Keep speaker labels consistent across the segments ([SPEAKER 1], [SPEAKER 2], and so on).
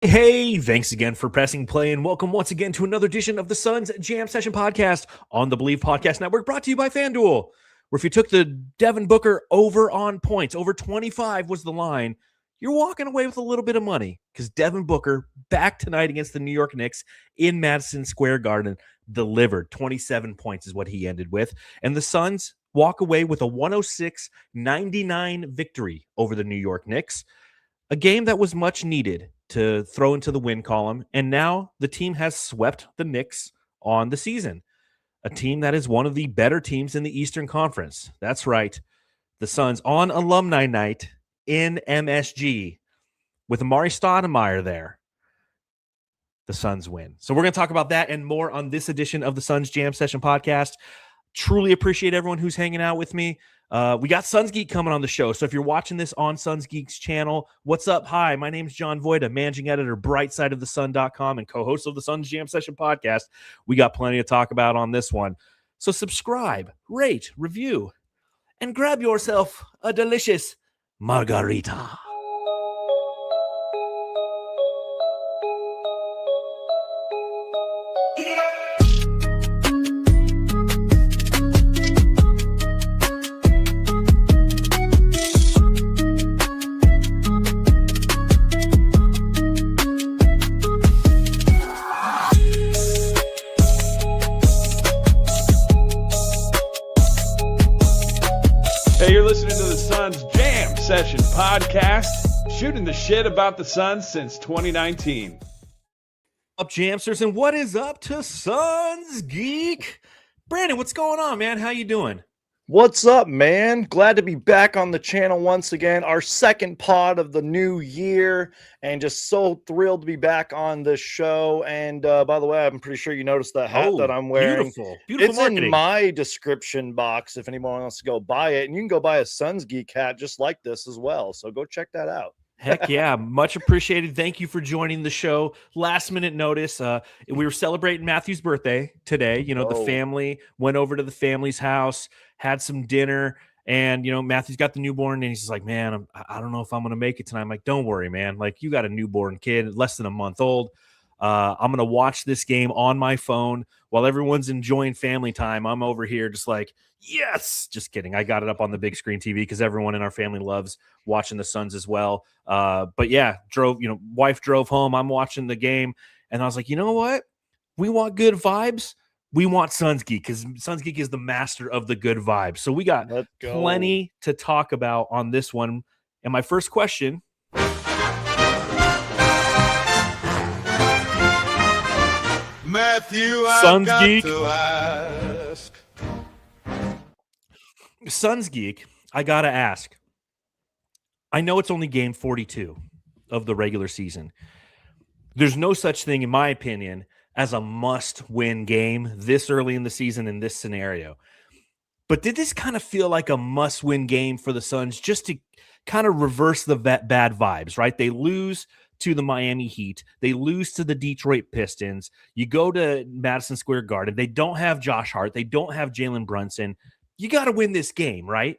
[SPEAKER 1] Hey, thanks again for pressing play and welcome once again to another edition of the Suns Jam Session Podcast on the Believe Podcast Network, brought to you by FanDuel. Where if you took the Devin Booker over on points, over 25 was the line, you're walking away with a little bit of money because Devin Booker back tonight against the New York Knicks in Madison Square Garden delivered. 27 points is what he ended with. And the Suns walk away with a 106-99 victory over the New York Knicks. A game that was much needed to throw into the win column, and now the team has swept the Knicks on the season. A team that is one of the better teams in the Eastern Conference. That's right. The Suns on alumni night in MSG with Amari Stoudemire there. The Suns win. So we're going to talk about that and more on this edition of the Suns Jam Session Podcast. Truly appreciate everyone who's hanging out with me. We got Suns Geek coming on the show. So if you're watching this on Suns Geek's channel, what's up? Hi, my name's John Voida, managing editor, brightsideofthesun.com, and co-host of the Suns Jam Session Podcast. We got plenty to talk about on this one. So subscribe, rate, review, and grab yourself a delicious margarita.
[SPEAKER 2] Session Podcast, shooting the shit about the Suns since 2019.
[SPEAKER 1] Up, Jamsters, and what is up to Suns Geek? Brandon, what's going on, man? How you doing?
[SPEAKER 3] What's up, man? Glad to be back on the channel once again. Our second pod of the new year, and just so thrilled to be back on this show. And by the way, I'm pretty sure you noticed that hat that I'm wearing.
[SPEAKER 1] Beautiful
[SPEAKER 3] it's
[SPEAKER 1] marketing.
[SPEAKER 3] In my description box if anyone wants to go buy it. And you can go buy a Suns Geek hat just like this as well. So go check that out.
[SPEAKER 1] Heck yeah. Much appreciated. Thank you for joining the show. Last minute notice. We were celebrating Matthew's birthday today. You know, the family went over to the family's house, had some dinner, and, you know, Matthew's got the newborn, and he's just like, man, I don't know if I'm going to make it tonight. I'm like, don't worry, man. Like, you got a newborn kid, less than a month old. I'm going to watch this game on my phone while everyone's enjoying family time. I'm over here just like, yes, just kidding. I got it up on the big screen TV because everyone in our family loves watching the Suns as well. But yeah, wife drove home. I'm watching the game, and I was like, you know what? We want good vibes. We want Suns Geek because Suns Geek is the master of the good vibes. So we got plenty to talk about on this one. And my first question.
[SPEAKER 2] Matthew,
[SPEAKER 1] Suns
[SPEAKER 2] I've
[SPEAKER 1] Geek.
[SPEAKER 2] got to ask.
[SPEAKER 1] Suns Geek, I got to ask. I know it's only game 42 of the regular season. There's no such thing, in my opinion, as a must-win game this early in the season in this scenario. But did this kind of feel like a must-win game for the Suns just to kind of reverse the bad vibes, right? They lose to the Miami Heat. They lose to the Detroit Pistons. You go to Madison Square Garden. They don't have Josh Hart. They don't have Jalen Brunson. You got to win this game, right?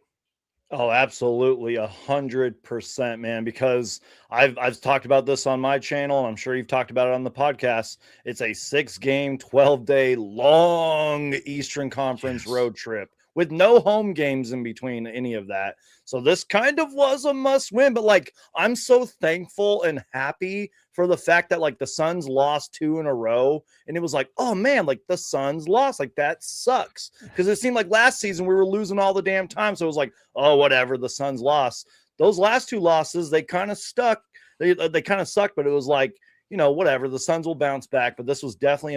[SPEAKER 3] Oh, absolutely. 100%, man, because I've talked about this on my channel, and I'm sure you've talked about it on the podcast. It's a 6-game, 12-day long Eastern Conference road trip with no home games in between any of that. So this kind of was a must win, but like, I'm so thankful and happy for the fact that like the Suns lost 2 in a row. And it was like, oh man, like the Suns lost, like that sucks. Because it seemed like last season we were losing all the damn time. So it was like, oh, whatever, the Suns lost. Those last 2 losses, they kind of stuck. They kind of sucked, but it was like, you know, whatever, the Suns will bounce back, but this was definitely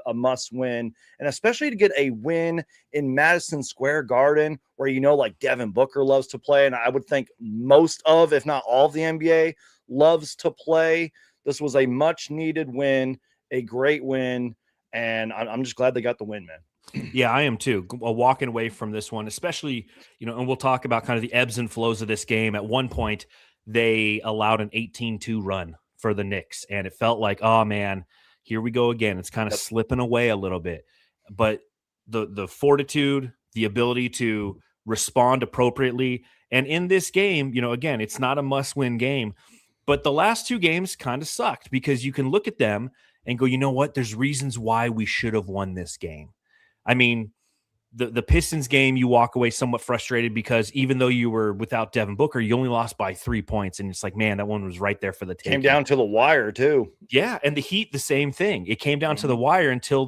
[SPEAKER 3] a must win. And especially to get a win in Madison Square Garden, where, you know, like Devin Booker loves to play. And I would think most of, if not all of the NBA loves to play. This was a much needed win, a great win. And I'm just glad they got the win, man.
[SPEAKER 1] Yeah, I am too. Walking away from this one, especially, you know, and we'll talk about kind of the ebbs and flows of this game. At one point, they allowed an 18-2 run for the Knicks, and it felt like, oh man, here we go again. It's kind of slipping away a little bit, but the fortitude, the ability to respond appropriately, and in this game, you know, again, it's not a must-win game, But the last two games kind of sucked because you can look at them and go, you know what? There's reasons why we should have won this game. I mean, the Pistons game, you walk away somewhat frustrated because even though you were without Devin Booker, you only lost by 3 points. And it's like, man, that one was right there for the taking.
[SPEAKER 3] Came down to the wire too.
[SPEAKER 1] Yeah. And the Heat, the same thing. It came down to the wire until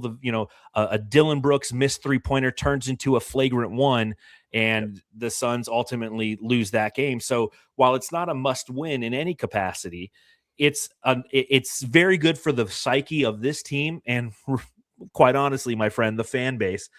[SPEAKER 1] a Dylan Brooks missed 3-pointer turns into a flagrant one. And the Suns ultimately lose that game. So while it's not a must win in any capacity, it's very good for the psyche of this team. And quite honestly, my friend, the fan base,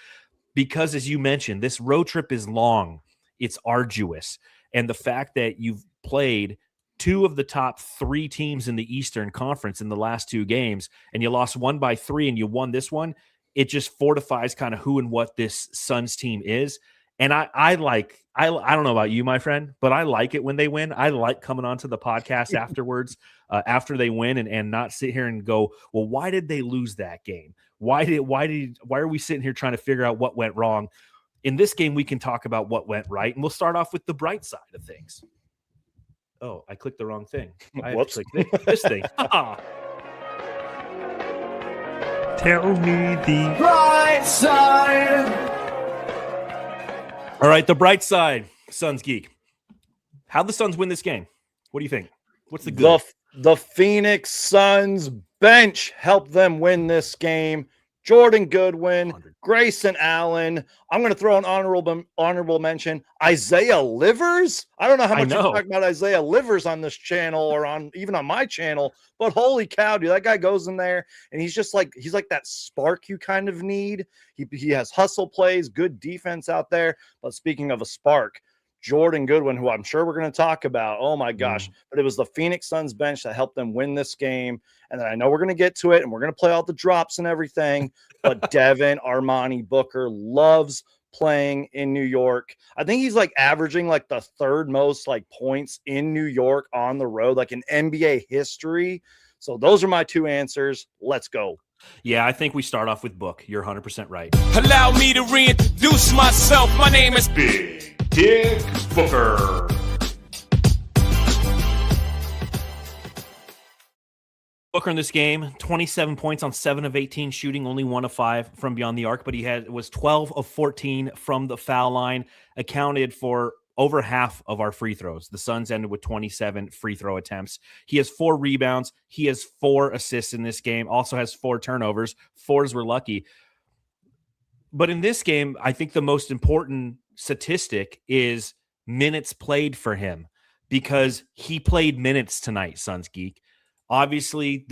[SPEAKER 1] because as you mentioned, this road trip is long, it's arduous. And the fact that you've played two of the top 3 teams in the Eastern Conference in the last 2 games, and you lost one by 3 and you won this one, it just fortifies kind of who and what this Suns team is. And I don't know about you, my friend, but I like it when they win. I like coming onto the podcast afterwards, after they win and not sit here and go, well, why did they lose that game? Why are we sitting here trying to figure out what went wrong? In this game, we can talk about what went right, and we'll start off with the bright side of things. Oh, I clicked the wrong thing. I have to click this thing. Tell me the bright side. All right, the bright side, Suns Geek. How'd the Suns win this game? What do you think? What's the good?
[SPEAKER 3] The Phoenix Suns bench helped them win this game. Jordan Goodwin,
[SPEAKER 1] 100.
[SPEAKER 3] Grayson Allen. I'm going to throw an honorable mention. Isaiah Livers. I don't know how much you talk about Isaiah Livers on this channel or even on my channel, but holy cow, dude, that guy goes in there and he's like that spark you kind of need. He has hustle plays, good defense out there. But speaking of a spark, Jordan Goodwin, who I'm sure we're going to talk about. Oh my gosh. But it was the Phoenix Suns bench that helped them win this game. And then I know we're going to get to it and we're going to play all the drops and everything. But Devin Armani Booker loves playing in New York. I think he's like averaging like the 3rd most like points in New York on the road, like in NBA history. So those are my 2 answers. Let's go.
[SPEAKER 1] Yeah, I think we start off with Book. You're 100% right.
[SPEAKER 4] Allow me to reintroduce myself. My name is
[SPEAKER 2] Big Dick Booker.
[SPEAKER 1] Booker in this game, 27 points on 7 of 18 shooting, only 1 of 5 from beyond the arc, but he was 12 of 14 from the foul line, accounted for over half of our free throws. The Suns ended with 27 free throw attempts. He has 4 rebounds. He has 4 assists in this game, also has 4 turnovers. 4s were lucky. But in this game, I think the most important statistic is minutes played for him because he played minutes tonight, Suns Geek. Obviously,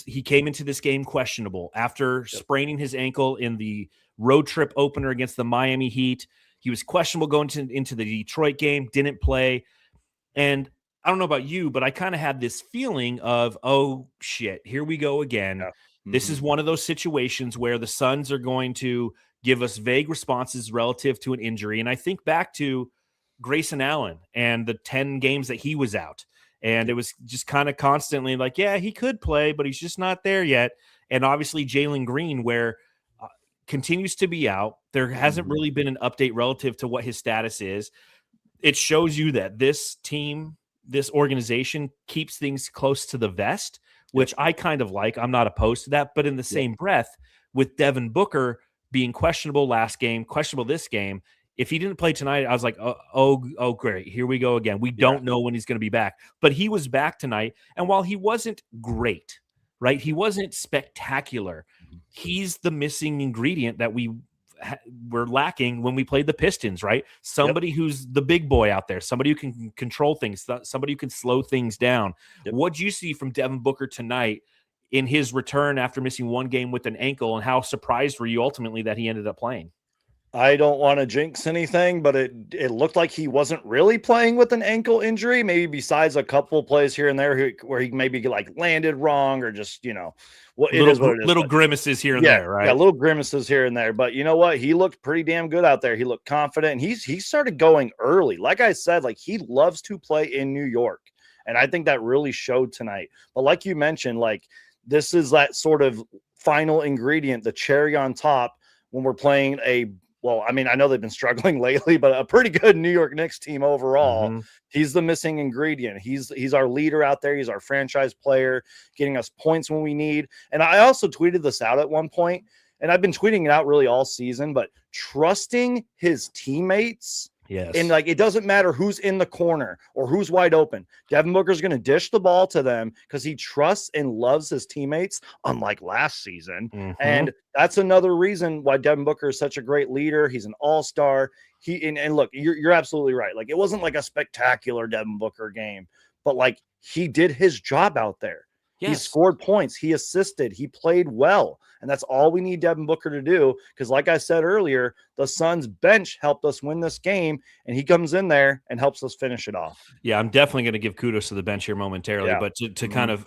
[SPEAKER 1] he came into this game questionable after spraining his ankle in the road trip opener against the Miami Heat. He was questionable going into the Detroit game, didn't play. And I don't know about you, but I kind of had this feeling of, oh, shit, here we go again. Yeah. This is one of those situations where the Suns are going to give us vague responses relative to an injury. And I think back to Grayson Allen and the 10 games that he was out. And it was just kind of constantly like, yeah, he could play, but he's just not there yet. And obviously Jalen Green, where continues to be out. There hasn't really been an update relative to what his status is. It shows you that this team, this organization keeps things close to the vest, which I kind of like. I'm not opposed to that. But in the same breath, with Devin Booker being questionable last game, questionable this game, if he didn't play tonight, I was like, oh, great. Here we go again. We don't know when he's going to be back. But he was back tonight. And while he wasn't great, right, he wasn't spectacular, he's the missing ingredient that we were lacking when we played the Pistons, right? Somebody who's the big boy out there, somebody who can control things, somebody who can slow things down. What'd you see from Devin Booker tonight in his return after missing 1 game with an ankle, and how surprised were you ultimately that he ended up playing?
[SPEAKER 3] I don't want to jinx anything, but it looked like he wasn't really playing with an ankle injury, maybe besides a couple plays here and there where he maybe like landed wrong or just, what it is.
[SPEAKER 1] Little grimaces here and there, right?
[SPEAKER 3] Yeah, little grimaces here and there. But you know what? He looked pretty damn good out there. He looked confident, and he started going early. Like I said, like he loves to play in New York, and I think that really showed tonight. But like you mentioned, like this is that sort of final ingredient, the cherry on top when we're playing a well, I mean, I know they've been struggling lately, but a pretty good New York Knicks team overall.
[SPEAKER 1] Mm-hmm.
[SPEAKER 3] He's the missing ingredient. He's our leader out there. He's our franchise player, getting us points when we need. And I also tweeted this out at one point, and I've been tweeting it out really all season, but trusting his teammates.
[SPEAKER 1] Yes.
[SPEAKER 3] And like, it doesn't matter who's in the corner or who's wide open. Devin Booker's going to dish the ball to them because he trusts and loves his teammates, unlike last season.
[SPEAKER 1] Mm-hmm.
[SPEAKER 3] And that's another reason why Devin Booker is such a great leader. He's an all-star. And look, you're absolutely right. Like, it wasn't like a spectacular Devin Booker game, but like, he did his job out there. Yes. He scored points. He assisted. He played well. And that's all we need Devin Booker to do. Because like I said earlier, the Suns bench helped us win this game. And he comes in there and helps us finish it off.
[SPEAKER 1] Yeah, I'm definitely going to give kudos to the bench here momentarily. Yeah. But to kind of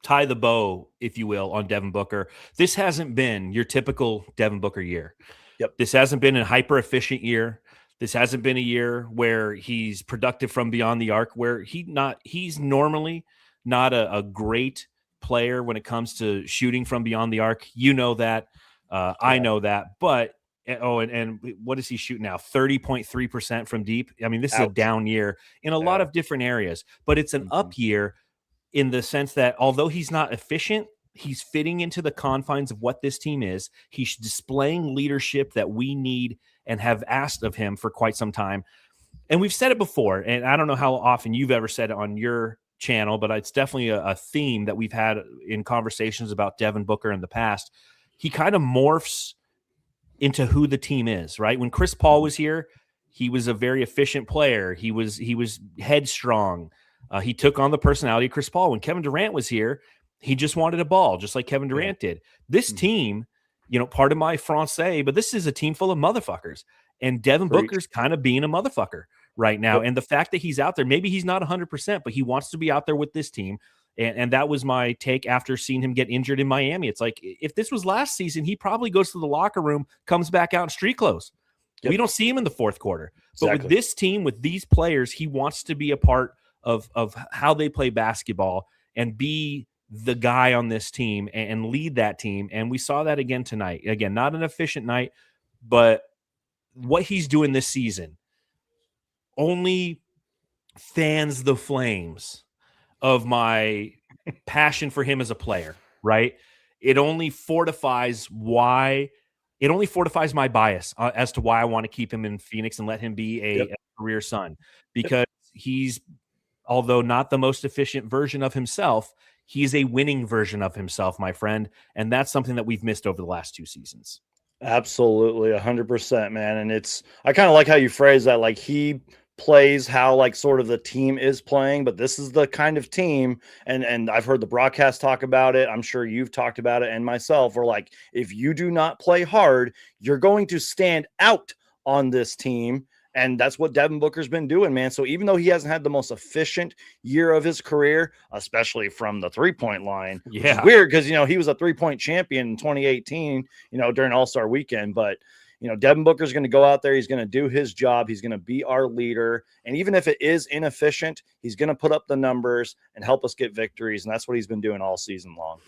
[SPEAKER 1] tie the bow, if you will, on Devin Booker, this hasn't been your typical Devin Booker year.
[SPEAKER 3] Yep.
[SPEAKER 1] This hasn't been a hyper-efficient year. This hasn't been a year where he's productive from beyond the arc, where he's normally not a great player when it comes to shooting from beyond the arc. You know that. I know that. But, and what is he shooting now? 30.3% from deep. I mean, this is a down year in a lot of different areas. But it's an up year in the sense that although he's not efficient, he's fitting into the confines of what this team is. He's displaying leadership that we need and have asked of him for quite some time. And we've said it before, and I don't know how often you've ever said it on your channel, but it's definitely a theme that we've had in conversations about Devin Booker in the past. He kind of morphs into who the team is, right? When Chris Paul was here, he was a very efficient player. He was headstrong. He took on the personality of Chris Paul. When Kevin Durant was here, he just wanted a ball, just like Kevin Durant did. This team, part of my français, but this is a team full of motherfuckers. And Devin Booker's kind of being a motherfucker right now. And the fact that he's out there, maybe he's not 100%, but he wants to be out there with this team. And that was my take after seeing him get injured in Miami. It's like, if this was last season, he probably goes to the locker room, comes back out in street clothes. We don't see him in the fourth quarter. But with this team, with these players, he wants to be a part of how they play basketball and be the guy on this team and lead that team. And we saw that again tonight. Again, not an efficient night, but what he's doing this season only fans the flames of my passion for him as a player, right? It only fortifies my bias as to why I want to keep him in Phoenix and let him be a career Sun, because he's, although not the most efficient version of himself, he's a winning version of himself, my friend. And that's something that we've missed over the last two seasons.
[SPEAKER 3] Absolutely. 100%, man. And I kind of like how you phrase that. Like, he plays how like sort of the team is playing, but this is the kind of team. And I've heard the broadcast talk about it. I'm sure you've talked about it. And myself, we're like, if you do not play hard, you're going to stand out on this team. And that's what Devin Booker's been doing, man. So even though he hasn't had the most efficient year of his career, especially from the three-point line, which is weird because, he was a three-point champion in 2018, during All-Star weekend. But, Devin Booker's going to go out there. He's going to do his job. He's going to be our leader. And even if it is inefficient, he's going to put up the numbers and help us get victories. And that's what he's been doing all season long.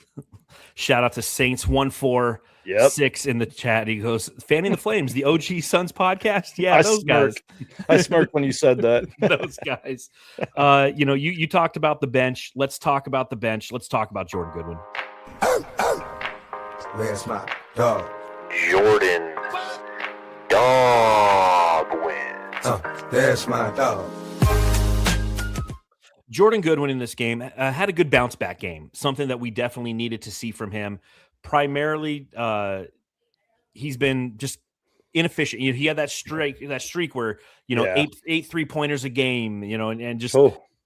[SPEAKER 1] Shout out to Saints146 in the chat. He goes, fanning the flames, the OG Suns podcast. Yeah, those guys.
[SPEAKER 3] I smirked when you said that.
[SPEAKER 1] Those guys. You talked about the bench. Let's talk about the bench. Let's talk about Jordan Goodwin.
[SPEAKER 5] Where's my dog?
[SPEAKER 6] Jordan Dog wins.
[SPEAKER 5] There's my dog.
[SPEAKER 1] Jordan Goodwin in this game had a good bounce back game, something that we definitely needed to see from him. Primarily, he's been just inefficient. He had that streak where, eight 3-pointers a game, and just,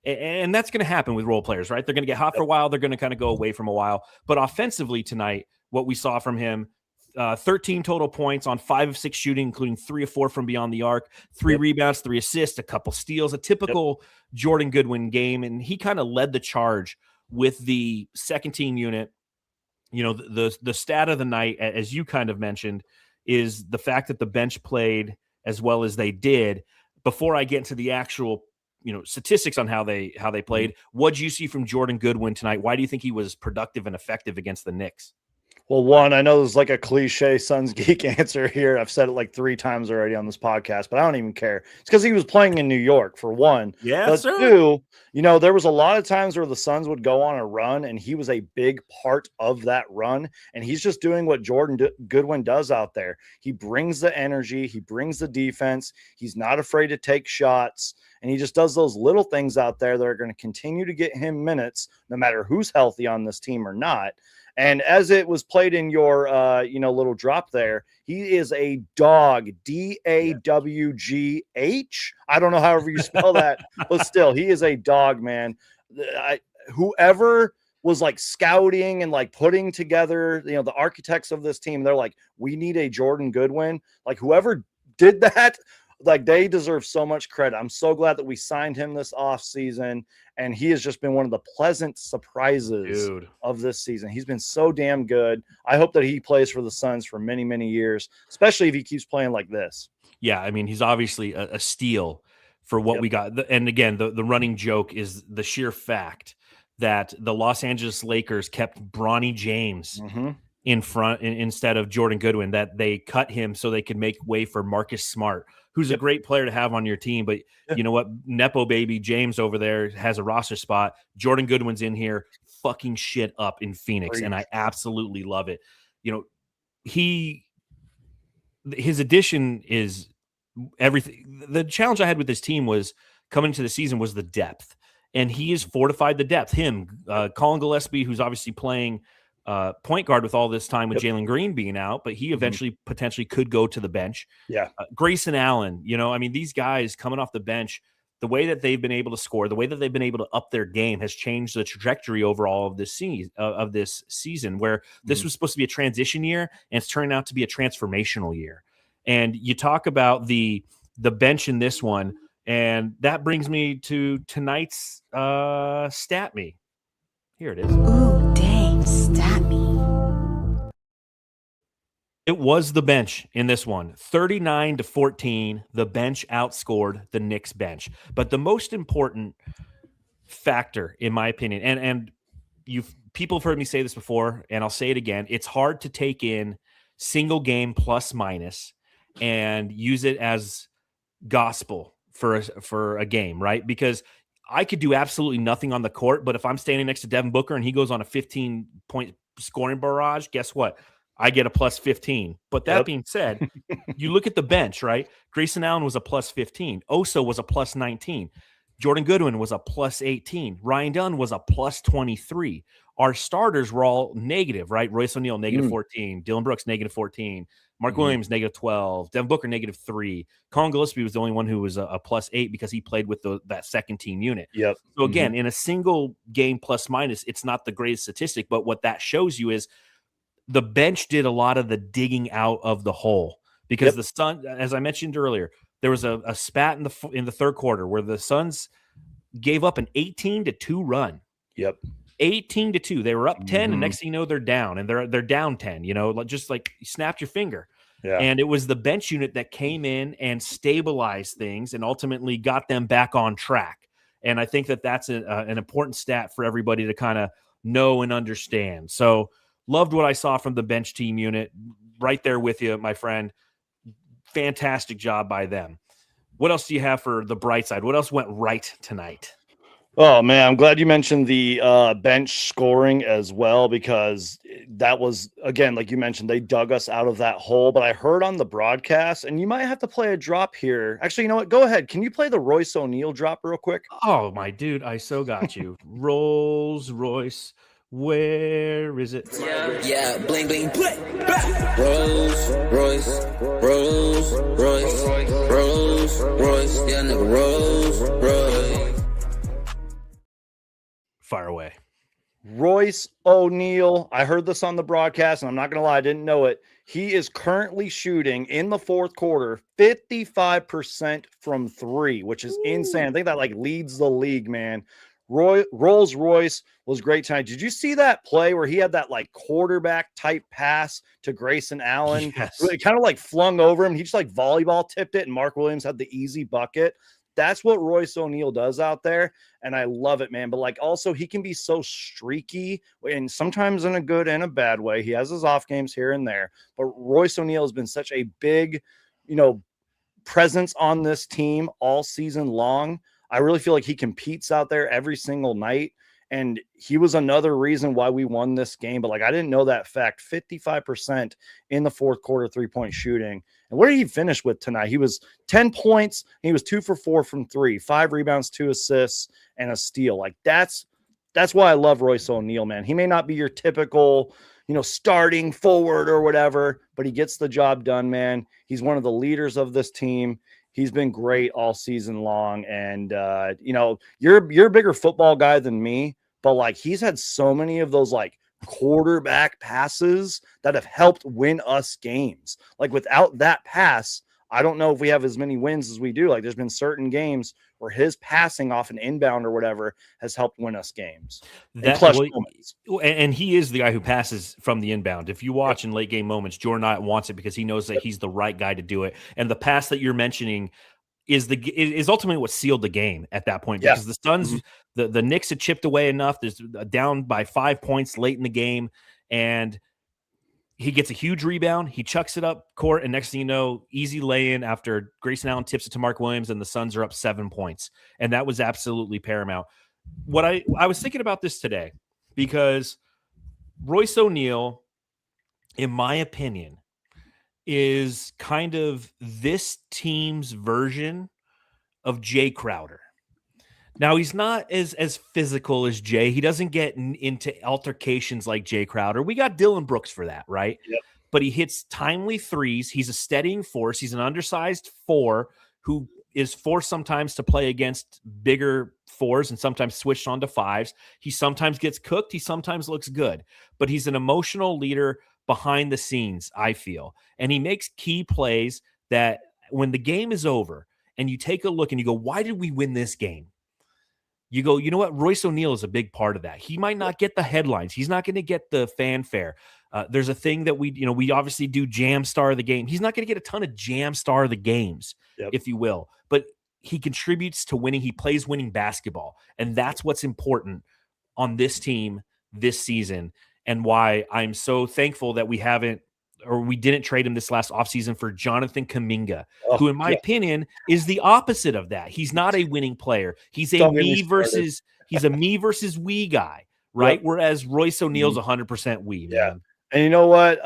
[SPEAKER 1] and that's going to happen with role players, right? They're going to get hot for a while. They're going to kind of go away from a while. But offensively tonight, what we saw from him, 13 total points on 5 of 6 shooting, including 3 of 4 from beyond the arc, 3 rebounds, 3 assists, a couple steals, a typical Jordan Goodwin game. And he kind of led the charge with the second team unit. The stat of the night, as you kind of mentioned, is the fact that the bench played as well as they did. Before I get into the actual, statistics on how they played, what did you see from Jordan Goodwin tonight? Why do you think he was productive and effective against the Knicks?
[SPEAKER 3] Well, one, I know there's like a cliche Suns Geek answer here. I've said it like 3 times already on this podcast, but I don't even care. It's because he was playing in New York, for one.
[SPEAKER 1] Yes,
[SPEAKER 3] But
[SPEAKER 1] sir.
[SPEAKER 3] 2, there was a lot of times where the Suns would go on a run, and he was a big part of that run. And he's just doing what Jordan Goodwin does out there. He brings the energy, he brings the defense. He's not afraid to take shots, and he just does those little things out there that are going to continue to get him minutes, no matter who's healthy on this team or not. And as it was played in your, little drop there, he is a dog, DAWGH. I don't know however you spell that, but still, he is a dog, man. Whoever was like scouting and like putting together, the architects of this team, they're like, we need a Jordan Goodwin. Like whoever did that, like they deserve so much credit. I'm so glad that we signed him this offseason, and he has just been one of the pleasant surprises of this season. He's been so damn good. I hope that he plays for the Suns for many, many years, especially if he keeps playing like this.
[SPEAKER 1] Yeah, I mean, he's obviously a steal for what we got. And again, the running joke is the sheer fact that the Los Angeles Lakers kept Bronny James in front instead of Jordan Goodwin, that they cut him so they could make way for Marcus Smart, who's a great player to have on your team. But you know what? Nepo baby James over there has a roster spot. Jordan Goodwin's in here fucking shit up in Phoenix, and I absolutely love it. His addition is everything. The challenge I had with this team was coming into the season was the depth, and he has fortified the depth. Colin Gillespie, who's obviously playing point guard with all this time with Jalen Green being out, but he eventually potentially could go to the bench. Grayson Allen, these guys coming off the bench, the way that they've been able to score, the way that they've been able to up their game has changed the trajectory overall of this season, where this was supposed to be a transition year, and it's turning out to be a transformational year. And you talk about the bench in this one, and that brings me to tonight's Stat Me. Here it is.
[SPEAKER 7] Ooh, dang, Stat Me.
[SPEAKER 1] It was the bench in this one. 39-14. The bench outscored the Knicks bench. But the most important factor, in my opinion, and people have heard me say this before, and I'll say it again, it's hard to take in single game plus minus and use it as gospel for a game, right? Because I could do absolutely nothing on the court, but if I'm standing next to Devin Booker and he goes on a 15-point scoring barrage, guess what? I get a plus 15. But that being said, you look at the bench, right? Grayson Allen was a plus 15. Oso was a plus 19. Jordan Goodwin was a plus 18. Ryan Dunn was a plus 23. Our starters were all negative, right? Royce O'Neal, negative 14. Dylan Brooks, negative 14. Mark Williams, negative 12. Devin Booker, negative 3. Colin Gillespie was the only one who was a plus 8 because he played with that second team unit. So again, in a single game plus minus, it's not the greatest statistic, but what that shows you is the bench did a lot of the digging out of the hole, because the Suns, as I mentioned earlier, there was a spat in the third quarter where the Suns gave up an 18-2 run. 18-2. They were up 10, and next thing you know, they're down, and they're down 10. Just like you snapped your finger. And it was the bench unit that came in and stabilized things and ultimately got them back on track. And I think that that's an important stat for everybody to kind of know and understand. So loved what I saw from the bench team unit. Right there with you, my friend. Fantastic job by them. What else do you have for the bright side? What else went right tonight?
[SPEAKER 3] Oh, man, I'm glad you mentioned the bench scoring as well, because that was, again, like you mentioned, they dug us out of that hole. But I heard on the broadcast, and you might have to play a drop here. Actually, you know what? Go ahead. Can you play the Royce O'Neal drop real quick?
[SPEAKER 1] Oh, my dude, I so got you. Rolls Royce. Where is it?
[SPEAKER 8] Yeah, bling, bling, bling. Rolls Royce, Rolls Royce, Rolls Royce. Yeah, nigga, Rolls Royce.
[SPEAKER 1] Fire away.
[SPEAKER 3] Royce O'Neal. I heard this on the broadcast, and I'm not going to lie, I didn't know it. He is currently shooting in the fourth quarter 55% from 3, which is insane. I think that leads the league, man. Rolls Royce was great tonight. Did you see that play where he had that quarterback type pass to Grayson Allen?
[SPEAKER 1] Yes.
[SPEAKER 3] It kind of flung over him. He just volleyball tipped it, and Mark Williams had the easy bucket. that's what Royce O'Neal does out there. And I love it, man. But like, also he can be so streaky and sometimes in a good and a bad way. He has his off games here and there, but Royce O'Neal has been such a big, presence on this team all season long. I really feel like he competes out there every single night. And he was another reason why we won this game. But like, I didn't know that fact. 55% in the fourth quarter 3-point shooting. And what did he finish with tonight? He was 10 points. He was 2 for 4 from 3, 5 rebounds, 2 assists, and a steal. Like that's why I love Royce O'Neal, man. He may not be your typical, starting forward or whatever, but he gets the job done, man. He's one of the leaders of this team. He's been great all season long. And, you're a bigger football guy than me, but like he's had so many of those like quarterback passes that have helped win us games. Like without that pass, I don't know if we have as many wins as we do. Like there's been certain games where his passing off an inbound or whatever has helped win us games.
[SPEAKER 1] And he is the guy who passes from the inbound. If you watch in late game moments, Jordan Knight wants it because he knows that he's the right guy to do it. And the pass that you're mentioning is ultimately what sealed the game at that point, because the Suns, the Knicks had chipped away enough. There's down by 5 points late in the game, and he gets a huge rebound. He chucks it up court, and next thing you know, easy lay-in after Grayson Allen tips it to Mark Williams, and the Suns are up 7 points. And that was absolutely paramount. What I was thinking about this today, because Royce O'Neal, in my opinion, is kind of this team's version of Jay Crowder. Now, he's not as physical as Jay. He doesn't get into altercations like Jay Crowder. We got Dylan Brooks for that, right?
[SPEAKER 3] Yep.
[SPEAKER 1] But he hits timely threes. He's a steadying force. He's an undersized 4 who is forced sometimes to play against bigger 4s and sometimes switched on to 5s. He sometimes gets cooked. He sometimes looks good. But he's an emotional leader behind the scenes, I feel. And he makes key plays that when the game is over and you take a look and you go, why did we win this game? You go, you know what? Royce O'Neal is a big part of that. He might not get the headlines. He's not going to get the fanfare. There's a thing that we obviously do Jam Star of the Game. He's not going to get a ton of Jam Star of the Games, if you will. But he contributes to winning. He plays winning basketball. And that's what's important on this team this season, and why I'm so thankful that we didn't trade him this last offseason for Jonathan Kuminga, who, in my opinion, is the opposite of that. He's not a winning player. He's a me versus we guy, right? Yep. Whereas Royce O'Neal's 100% we.
[SPEAKER 3] Yeah.
[SPEAKER 1] Man.
[SPEAKER 3] And you know what?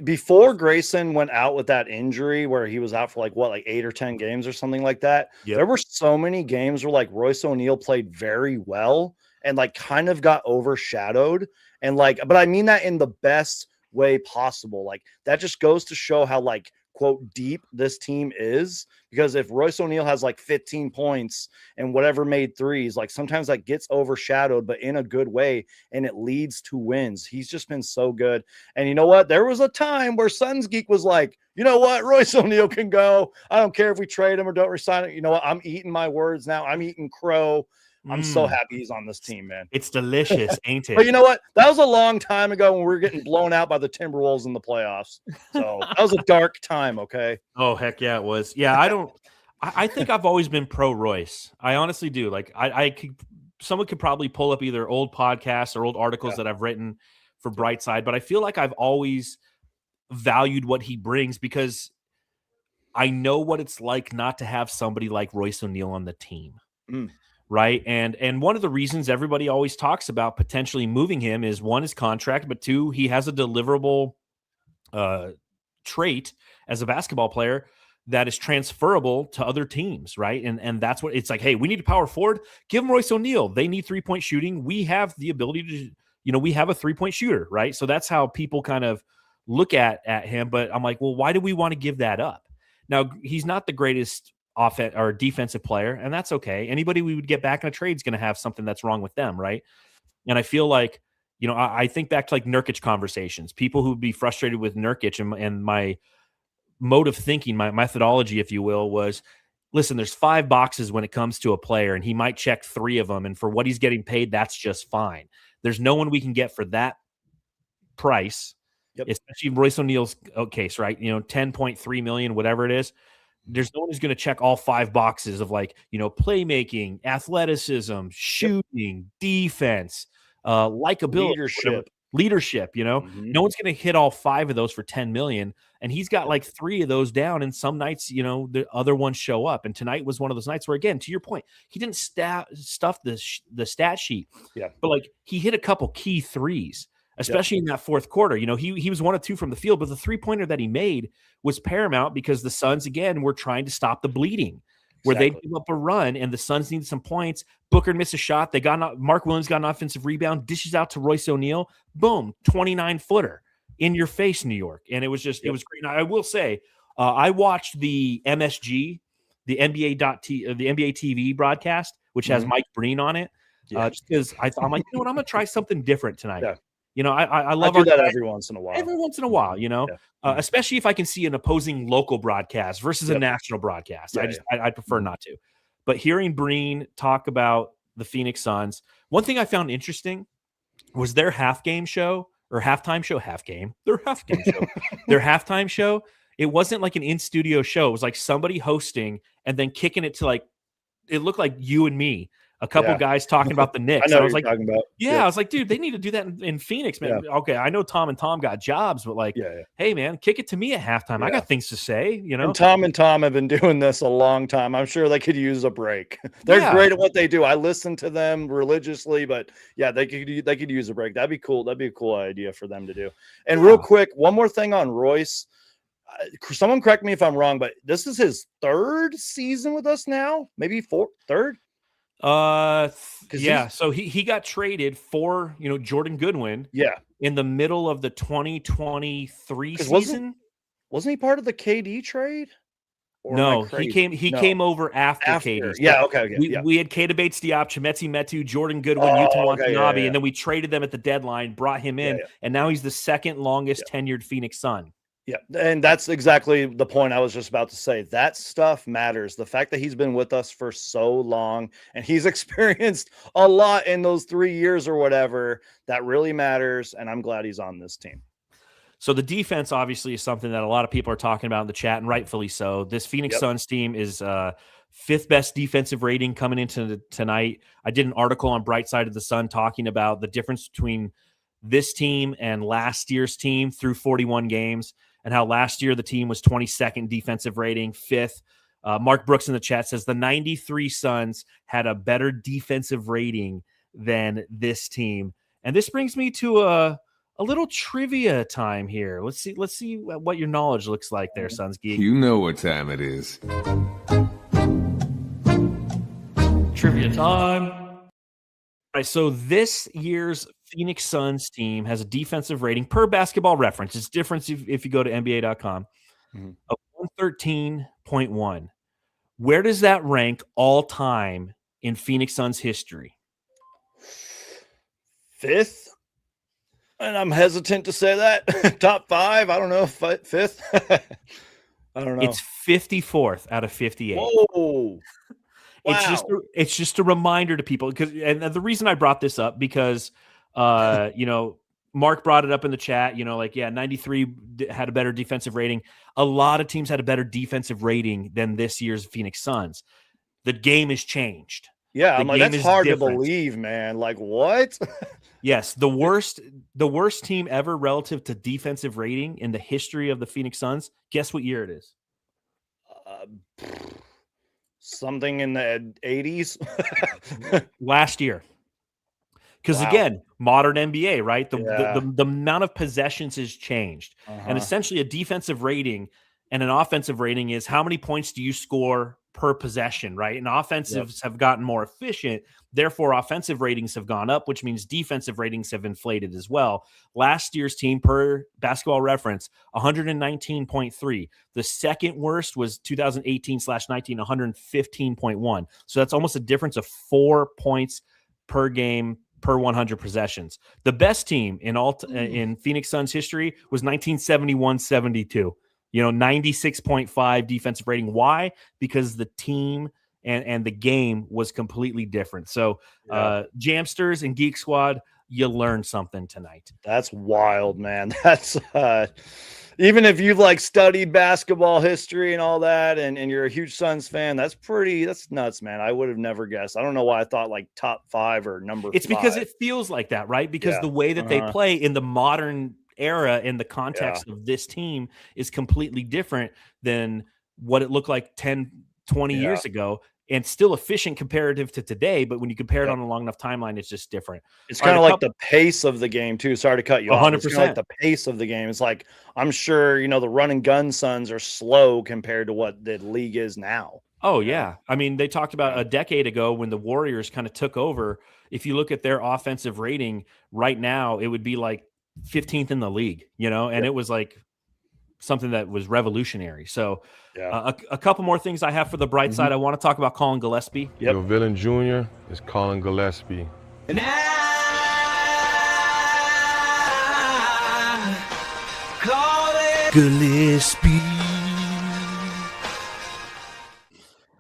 [SPEAKER 3] Before Grayson went out with that injury where he was out for like 8 or 10 games or something like that, there were so many games where like Royce O'Neal played very well and like kind of got overshadowed. And but I mean that in the best way possible. Like that just goes to show how like quote deep this team is, because if Royce O'Neal has like 15 points and whatever made threes, like sometimes that gets overshadowed, but in a good way, and it leads to wins. He's just been so good. And you know what? There was a time where Suns Geek was like, you know what? Royce O'Neal can go. I don't care if we trade him or don't resign him. You know what? I'm eating my words now. I'm eating crow. I'm so happy he's on this team, man.
[SPEAKER 1] It's delicious, ain't it?
[SPEAKER 3] But you know what? That was a long time ago when we were getting blown out by the Timberwolves in the playoffs. So that was a dark time, okay?
[SPEAKER 1] Oh, heck yeah, it was. Yeah, I think I've always been pro Royce. I honestly do. Like someone could probably pull up either old podcasts or old articles that I've written for Brightside, but I feel like I've always valued what he brings because I know what it's like not to have somebody like Royce O'Neal on the team. Right. And one of the reasons everybody always talks about potentially moving him is 1, his contract, but 2, he has a deliverable trait as a basketball player that is transferable to other teams. Right. And that's what it's like. Hey, we need a power forward. Give him Royce O'Neal. They need 3-point shooting. We have the ability to, we have a 3-point shooter. Right. So that's how people kind of look at him. But I'm like, well, why do we want to give that up? Now, he's not the greatest offense or defensive player, and that's okay. Anybody we would get back in a trade is going to have something that's wrong with them, right? And I feel like, I think back to like Nurkic conversations, people who would be frustrated with Nurkic, and my mode of thinking, my methodology, if you will, was, listen, there's 5 boxes when it comes to a player, and he might check 3 of them, and for what he's getting paid, that's just fine. There's no one we can get for that price, especially Royce O'Neal's case, right? $10.3 million, whatever it is. there's no one who's going to check all 5 boxes of like, playmaking, athleticism, shooting, defense, likability, leadership. No one's going to hit all 5 of those for 10 million. And he's got like 3 of those down. And some nights, the other ones show up. And tonight was one of those nights where, again, to your point, he didn't stuff the stat sheet.
[SPEAKER 3] Yeah.
[SPEAKER 1] But like he hit a couple key threes, especially in that fourth quarter. He was 1 of 2 from the field, but the 3-pointer that he made was paramount because the Suns, again, were trying to stop the bleeding. Where they give up a run and the Suns need some points. Booker missed a shot. Mark Williams got an offensive rebound, dishes out to Royce O'Neal. Boom, 29-footer in your face, New York. And it was just, it was great. Now, I will say, I watched the MSG, the NBA TV broadcast, which has Mike Breen on it, just because I'm like, I'm going to try something different tonight.
[SPEAKER 3] Yeah.
[SPEAKER 1] I love
[SPEAKER 3] I do that every once in a while.
[SPEAKER 1] Every once in a while, especially if I can see an opposing local broadcast versus a national broadcast. I'd prefer not to. But hearing Breen talk about the Phoenix Suns, one thing I found interesting was their their halftime show. Their halftime show. It wasn't like an in-studio show. It was like somebody hosting and then kicking it to like, it looked like you and me. A couple guys talking about the Knicks.
[SPEAKER 3] I know
[SPEAKER 1] was like,
[SPEAKER 3] talking about.
[SPEAKER 1] I was like, dude, they need to do that in Phoenix, man. Yeah. Okay, I know Tom and Tom got jobs, but like, hey, man, kick it to me at halftime. I got things to say, And
[SPEAKER 3] Tom have been doing this a long time. I'm sure they could use a break. They're great at what they do. I listen to them religiously, but they could use a break. That'd be cool. That'd be a cool idea for them to do. And real quick, one more thing on Royce. Someone correct me if I'm wrong, but this is his 3rd season with us now, maybe 3rd.
[SPEAKER 1] So he got traded for Jordan Goodwin in the middle of the 2023 season.
[SPEAKER 3] Wasn't he part of the KD trade?
[SPEAKER 1] No, he came over after KD.
[SPEAKER 3] Okay.
[SPEAKER 1] We had Keita Bates-Diop, Chimezie Metu, Jordan Goodwin, Yuta Watanabe, and then we traded them at the deadline, brought him in, and now he's the 2nd longest tenured Phoenix Sun.
[SPEAKER 3] Yeah, and that's exactly the point I was just about to say. That stuff matters. The fact that he's been with us for so long and he's experienced a lot in those 3 years or whatever, that really matters, and I'm glad he's on this team.
[SPEAKER 1] So the defense obviously is something that a lot of people are talking about in the chat, and rightfully so. This Phoenix Suns team is 5th best defensive rating coming into tonight. I did an article on Bright Side of the Sun talking about the difference between this team and last year's team through 41 games. And how last year the team was 22nd defensive rating, 5th. Mark Brooks in the chat says the 93 Suns had a better defensive rating than this team. And this brings me to a little trivia time here. Let's see what your knowledge looks like there, Suns Geek.
[SPEAKER 9] You know what time it is.
[SPEAKER 1] Trivia time. All right, so this year's Phoenix Suns team has a defensive rating per Basketball Reference. It's different if you go to NBA.com of 113.1. Where does that rank all time in Phoenix Suns history?
[SPEAKER 3] 5th. And I'm hesitant to say that. Top 5. I don't know. 5th. I don't know.
[SPEAKER 1] It's 54th out of 58.
[SPEAKER 3] Whoa. Wow.
[SPEAKER 1] It's just a reminder to people, and the reason I brought this up because Mark brought it up in the chat, 93 had a better defensive rating. A lot of teams had a better defensive rating than this year's Phoenix Suns. The game has changed.
[SPEAKER 3] Yeah, I'm like, that's hard to believe, man. Like, what?
[SPEAKER 1] Yes, the worst team ever relative to defensive rating in the history of the Phoenix Suns. Guess what year it is?
[SPEAKER 3] Something in the 80s.
[SPEAKER 1] Last year. Because again, modern NBA, right? The amount of possessions has changed. And essentially a defensive rating and an offensive rating is how many points do you score per possession, right? And offensives have gotten more efficient. Therefore, offensive ratings have gone up, which means defensive ratings have inflated as well. Last year's team per Basketball Reference, 119.3. The second worst was 2018/19, 115.1. So that's almost a difference of 4 points per game per 100 possessions. The best team in Phoenix Suns history was 1971-72. 96.5 defensive rating. Why? Because the team and the game was completely different. So Jamsters and Geek Squad, you learned something tonight.
[SPEAKER 3] That's wild, man. That's Even if you've like studied basketball history and all that, and you're a huge Suns fan, that's nuts, man. I would have never guessed. I don't know why I thought like top 5 or number
[SPEAKER 1] It's
[SPEAKER 3] 5.
[SPEAKER 1] because it feels like that, right? Because
[SPEAKER 3] Yeah.
[SPEAKER 1] the way that they play in the modern era in the context of this team is completely different than what it looked like 10, 20 years ago, and still efficient comparative to today. But when you compare it on a long enough timeline, it's just different.
[SPEAKER 3] It's kind of like the pace of the game too. Sorry to cut you off. It's
[SPEAKER 1] 100%.
[SPEAKER 3] kinda like the pace of the game. It's like, I'm sure, the run and gun Suns are slow compared to what the league is now.
[SPEAKER 1] Oh, yeah. I mean, they talked about a decade ago when the Warriors kind of took over. If you look at their offensive rating right now, it would be like 15th in the league, and it was like something that was revolutionary. So a couple more things I have for the bright side. I want to talk about Colin Gillespie.
[SPEAKER 9] Your villain junior is Colin Gillespie.
[SPEAKER 4] And
[SPEAKER 1] Gillespie.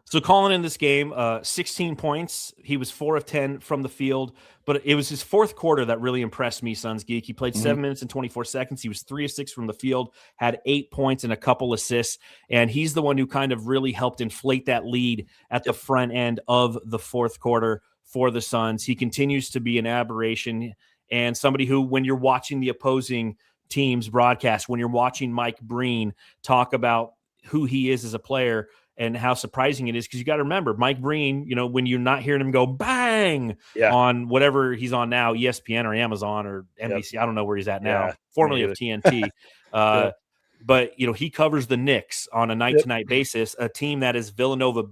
[SPEAKER 1] So Colin in this game, 16 points. He was 4 of 10 from the field, but it was his fourth quarter that really impressed me, Suns Geek. He played 7 minutes and 24 seconds. He was 3 of 6 from the field, had 8 points and a couple assists, and he's the one who kind of really helped inflate that lead at the front end of the fourth quarter for the Suns. He continues to be an aberration and somebody who, when you're watching the opposing team's broadcast, when you're watching Mike Breen talk about who he is as a player and how surprising it is, because you got to remember, Mike Breen, when you're not hearing him go bang on whatever he's on now, ESPN or Amazon or NBC, I don't know where he's at now, formerly of TNT. But, he covers the Knicks on a night-to-night basis, a team that is Villanova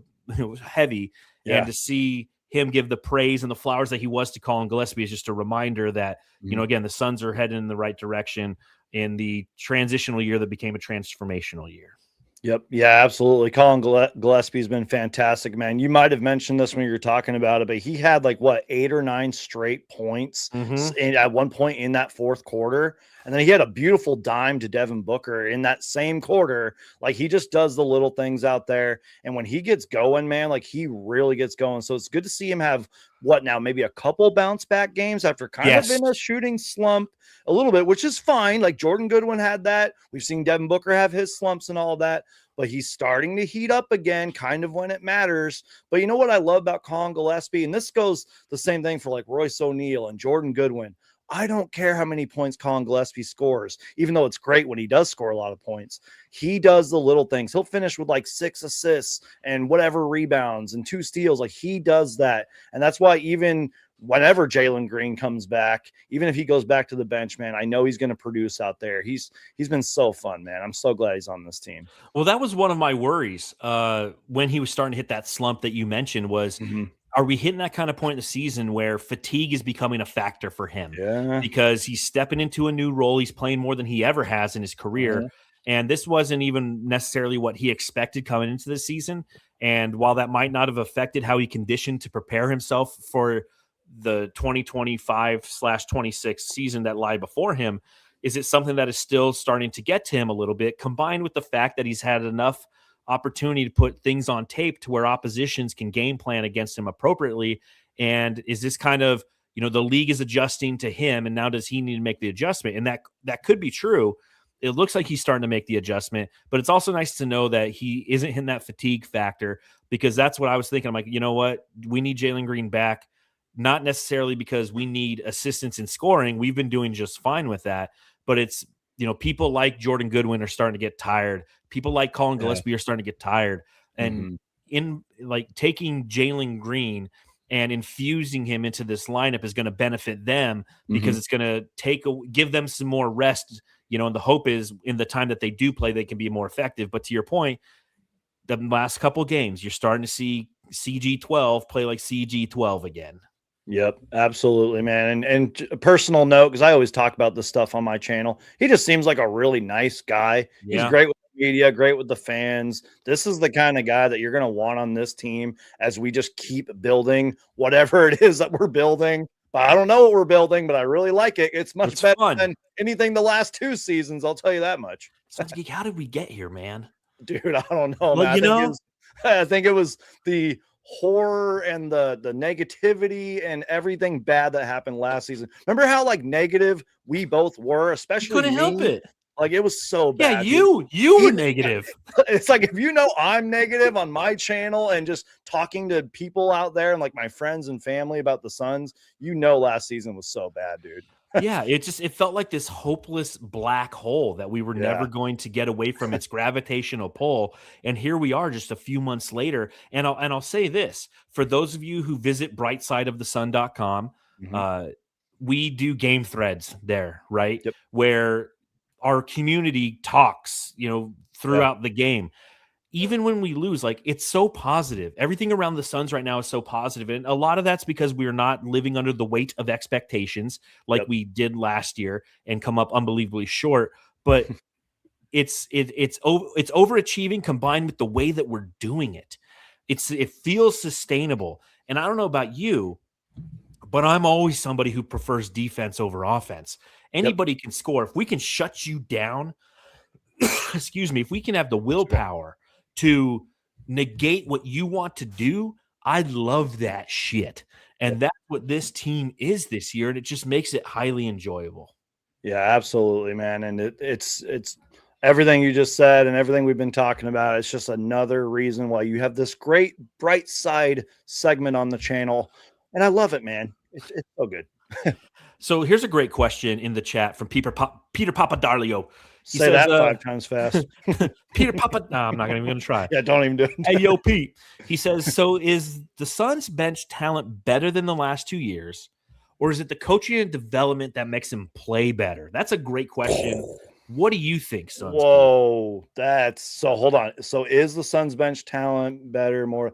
[SPEAKER 1] heavy, and to see him give the praise and the flowers that he was to Colin Gillespie is just a reminder that, again, the Suns are heading in the right direction in the transitional year that became a transformational year.
[SPEAKER 3] Yep. Yeah, absolutely. Colin Gillespie's been fantastic, man. You might have mentioned this when you were talking about it, but he had 8 or 9 straight points at one point in that fourth quarter. And then he had a beautiful dime to Devin Booker in that same quarter. He just does the little things out there. And when he gets going, man, he really gets going. So it's good to see him have maybe a couple bounce back games after kind of in a shooting slump a little bit, which is fine. Jordan Goodwin had that. We've seen Devin Booker have his slumps and all that, but he's starting to heat up again, kind of when it matters. But you know what I love about Colin Gillespie? And this goes the same thing for Royce O'Neal and Jordan Goodwin. I don't care how many points Colin Gillespie scores, even though it's great when he does score a lot of points. He does the little things. He'll finish with 6 assists and whatever rebounds and 2 steals. He does that. And that's why even whenever Jalen Green comes back, even if he goes back to the bench, man, I know he's going to produce out there. He's been so fun, man. I'm so glad he's on this team.
[SPEAKER 1] Well, that was one of my worries when he was starting to hit that slump that you mentioned was, are we hitting that kind of point in the season where fatigue is becoming a factor for him?
[SPEAKER 3] Yeah.
[SPEAKER 1] Because he's stepping into a new role. He's playing more than he ever has in his career. And this wasn't even necessarily what he expected coming into the season. And while that might not have affected how he conditioned to prepare himself for the 2025/26 season that lie before him, is it something that is still starting to get to him a little bit, combined with the fact that he's had enough opportunity to put things on tape to where oppositions can game plan against him appropriately? And is this kind of, the league is adjusting to him, and now does he need to make the adjustment? And that could be true. It looks like he's starting to make the adjustment, but it's also nice to know that he isn't hitting that fatigue factor, because that's what I was thinking. I'm like, you know what? We need Jalen Green back, not necessarily because we need assistance in scoring. We've been doing just fine with that, but it's, people like Jordan Goodwin are starting to get tired. People like Colin Gillespie are starting to get tired. And in taking Jalen Green and infusing him into this lineup is going to benefit them, because it's going to give them some more rest, and the hope is in the time that they do play, they can be more effective. But to your point, the last couple of games, you're starting to see CG12 play like CG12 again.
[SPEAKER 3] Yep, absolutely, man. And a personal note, because I always talk about this stuff on my channel, he just seems like a really nice guy.
[SPEAKER 1] Yeah.
[SPEAKER 3] He's great with the media, great with the fans. This is the kind of guy that you're going to want on this team as we just keep building whatever it is that we're building. But I don't know what we're building, but I really like it. It's much better than anything the last 2 seasons, I'll tell you that much.
[SPEAKER 1] How did we get here, man?
[SPEAKER 3] Dude, I don't know,
[SPEAKER 1] well,
[SPEAKER 3] man. I think it was the horror and the negativity and everything bad that happened last season. Remember how negative we both were, especially
[SPEAKER 1] couldn't help it.
[SPEAKER 3] Like, it was so
[SPEAKER 1] Yeah,
[SPEAKER 3] bad.
[SPEAKER 1] you were negative.
[SPEAKER 3] It's like, if you know I'm negative on my channel and just talking to people out there and like my friends and family about the Suns, last season was so bad, dude.
[SPEAKER 1] Yeah, it felt like this hopeless black hole that we were never going to get away from its gravitational pull. And here we are just a few months later. And I'll say this, for those of you who visit brightsideofthesun.com, we do game threads there, right?
[SPEAKER 3] Yep.
[SPEAKER 1] Where our community talks, throughout the game. Even when we lose, like, it's so positive. Everything around the Suns right now is so positive. And a lot of that's because we're not living under the weight of expectations like we did last year and come up unbelievably short. But it's overachieving combined with the way that we're doing it. It feels sustainable. And I don't know about you, but I'm always somebody who prefers defense over offense. Anybody can score. If we can shut you down, excuse me, if we can have the willpower to negate what you want to do, I love that shit. And that's what this team is this year, and it just makes it highly enjoyable.
[SPEAKER 3] Yeah, absolutely, man. And it's everything you just said and everything we've been talking about. It's just another reason why you have this great bright side segment on the channel. And I love it, man. It's so good.
[SPEAKER 1] So here's a great question in the chat from Peter Papadarlio. He
[SPEAKER 3] Say
[SPEAKER 1] says,
[SPEAKER 3] that 5 times fast.
[SPEAKER 1] Peter Papa. No, I'm not even going to try.
[SPEAKER 3] Yeah, don't even do it.
[SPEAKER 1] Hey, yo, Pete. He says, so is the Suns bench talent better than the last 2 years, or is it the coaching and development that makes him play better? That's a great question. What do you think, Suns?
[SPEAKER 3] Whoa, hold on. So is the Suns bench talent better, more?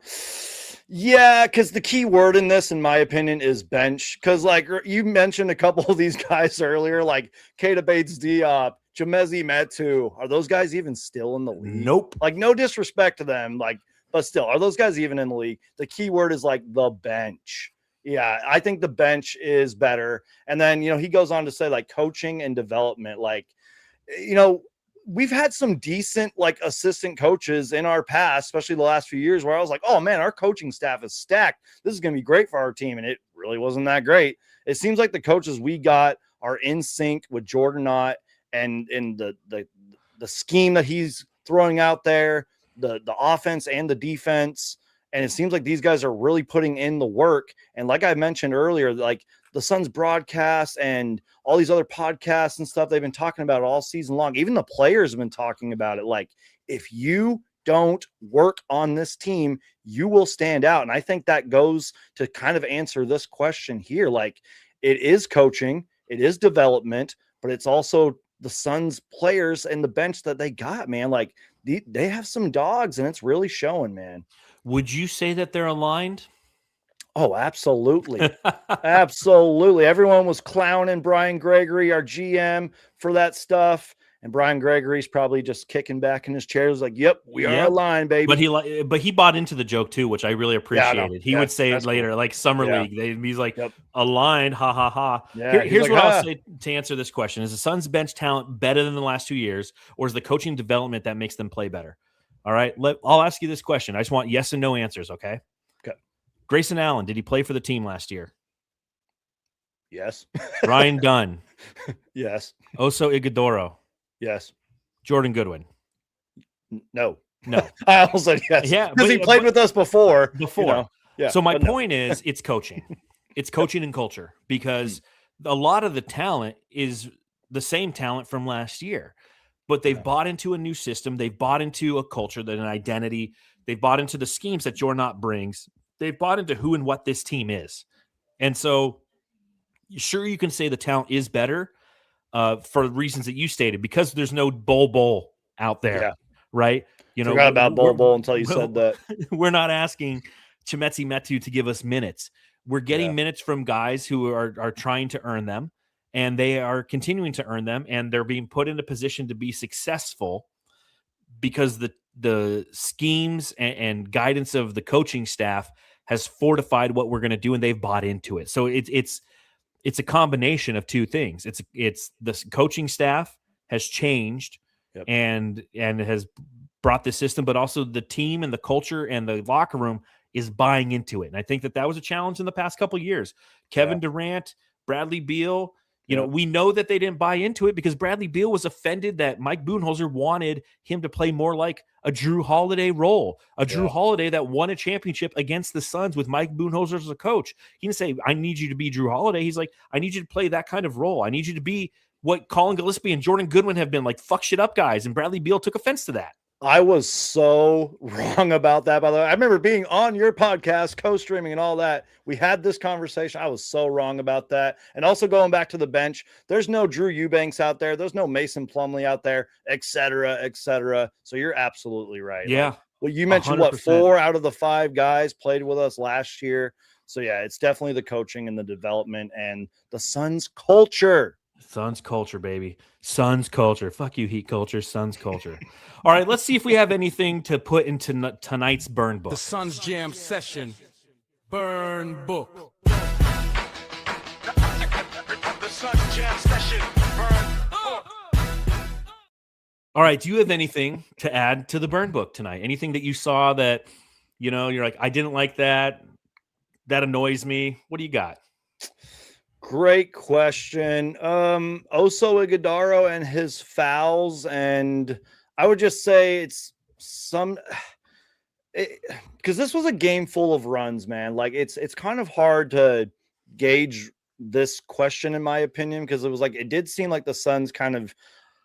[SPEAKER 3] Yeah, because the key word in this, in my opinion, is bench. Because like you mentioned a couple of these guys earlier, like Keita Bates-Diop, Jamezi Metu. Are those guys even still in the league?
[SPEAKER 1] Nope.
[SPEAKER 3] Like, no disrespect to them, like, but still, are those guys even in the league? The key word is like the bench. Yeah, I think the bench is better. And then, he goes on to say like coaching and development, like, we've had some decent like assistant coaches in our past, especially the last few years, where I was like, oh man, our coaching staff is stacked. This is going to be great for our team. And it really wasn't that great. It seems like the coaches we got are in sync with Jordan Knott and the scheme that he's throwing out there, the offense and the defense. And it seems like these guys are really putting in the work. And like I mentioned earlier, like the Suns broadcast and all these other podcasts and stuff, they've been talking about it all season long. Even the players have been talking about it. Like, if you don't work on this team, you will stand out. And I think that goes to kind of answer this question here. Like, it is coaching, it is development, but it's also the Suns players and the bench that they got, man. Like, they have some dogs and it's really showing, man.
[SPEAKER 1] Would you say that they're aligned?
[SPEAKER 3] Oh, absolutely. Absolutely. Everyone was clowning Brian Gregory, our GM, for that stuff. And Brian Gregory's probably just kicking back in his chair. He was like, yep, we are aligned, baby.
[SPEAKER 1] But he bought into the joke too, which I really appreciated. He would say it later, cool. Like Summer League. He's like, aligned, ha, ha, ha.
[SPEAKER 3] Yeah,
[SPEAKER 1] here's like, what I'll say to answer this question. Is the Suns bench talent better than the last 2 years, or is the coaching development that makes them play better? All right, I'll ask you this question. I just want yes and no answers, okay?
[SPEAKER 3] Okay.
[SPEAKER 1] Grayson Allen, did he play for the team last year?
[SPEAKER 3] Yes.
[SPEAKER 1] Ryan Dunn.
[SPEAKER 3] Yes.
[SPEAKER 1] Oso Ighodaro.
[SPEAKER 3] Yes.
[SPEAKER 1] Jordan Goodwin.
[SPEAKER 3] No.
[SPEAKER 1] I
[SPEAKER 3] almost said yes.
[SPEAKER 1] Yeah,
[SPEAKER 3] because he played with us before.
[SPEAKER 1] Yeah. So my point is, it's coaching. It's coaching and culture, because a lot of the talent is the same talent from last year, but they've bought into a new system. They've bought into a culture, an identity. They've bought into the schemes that Jordan Knott brings. They've bought into who and what this team is. And so sure, you can say the talent is better for the reasons that you stated, because there's no Bol out there, right?
[SPEAKER 3] Forgot about Bol until you said that.
[SPEAKER 1] We're not asking Jamezi Metu to give us minutes. We're getting minutes from guys who are trying to earn them, and they are continuing to earn them, and they're being put in a position to be successful because the schemes and guidance of the coaching staff has fortified what we're going to do, and they've bought into it. So it's a combination of two things. It's the coaching staff has changed and has brought the system, but also the team and the culture and the locker room is buying into it. And I think that was a challenge in the past couple of years. Kevin Durant, Bradley Beal, You know, we know that they didn't buy into it because Bradley Beal was offended that Mike Budenholzer wanted him to play more like a Drew Holiday role, a Drew Holiday that won a championship against the Suns with Mike Budenholzer as a coach. He didn't say, I need you to be Drew Holiday. He's like, I need you to play that kind of role. I need you to be what Colin Gillespie and Jordan Goodwin have been, like fuck shit up guys. And Bradley Beal took offense to that.
[SPEAKER 3] I was so wrong about that, by the way. I remember being on your podcast, co-streaming and all that. We had this conversation. I was so wrong about that. And also going back to the bench, there's no Drew Eubanks out there. There's no Mason Plumlee out there, et cetera, et cetera. So you're absolutely right.
[SPEAKER 1] Yeah.
[SPEAKER 3] Like, well, you mentioned
[SPEAKER 1] 100%.
[SPEAKER 3] 4 out of the 5 guys played with us last year. So yeah, it's definitely the coaching and the development and the Suns culture.
[SPEAKER 1] Suns culture, baby. Suns culture. Fuck you, Heat culture. Suns culture. All right, let's see if we have anything to put into tonight's burn book.
[SPEAKER 4] The Suns Jam session. Burn book.
[SPEAKER 6] The Suns Jam session.
[SPEAKER 1] All right, do you have anything to add to the burn book tonight? Anything that you saw that, you know, you're like, I didn't like that. That annoys me. What do you got?
[SPEAKER 3] Great question. Oso Iguodaro and his fouls, and I would just say it's because this was a game full of runs, man. Like it's kind of hard to gauge this question in my opinion, because it was like, it did seem like the Suns kind of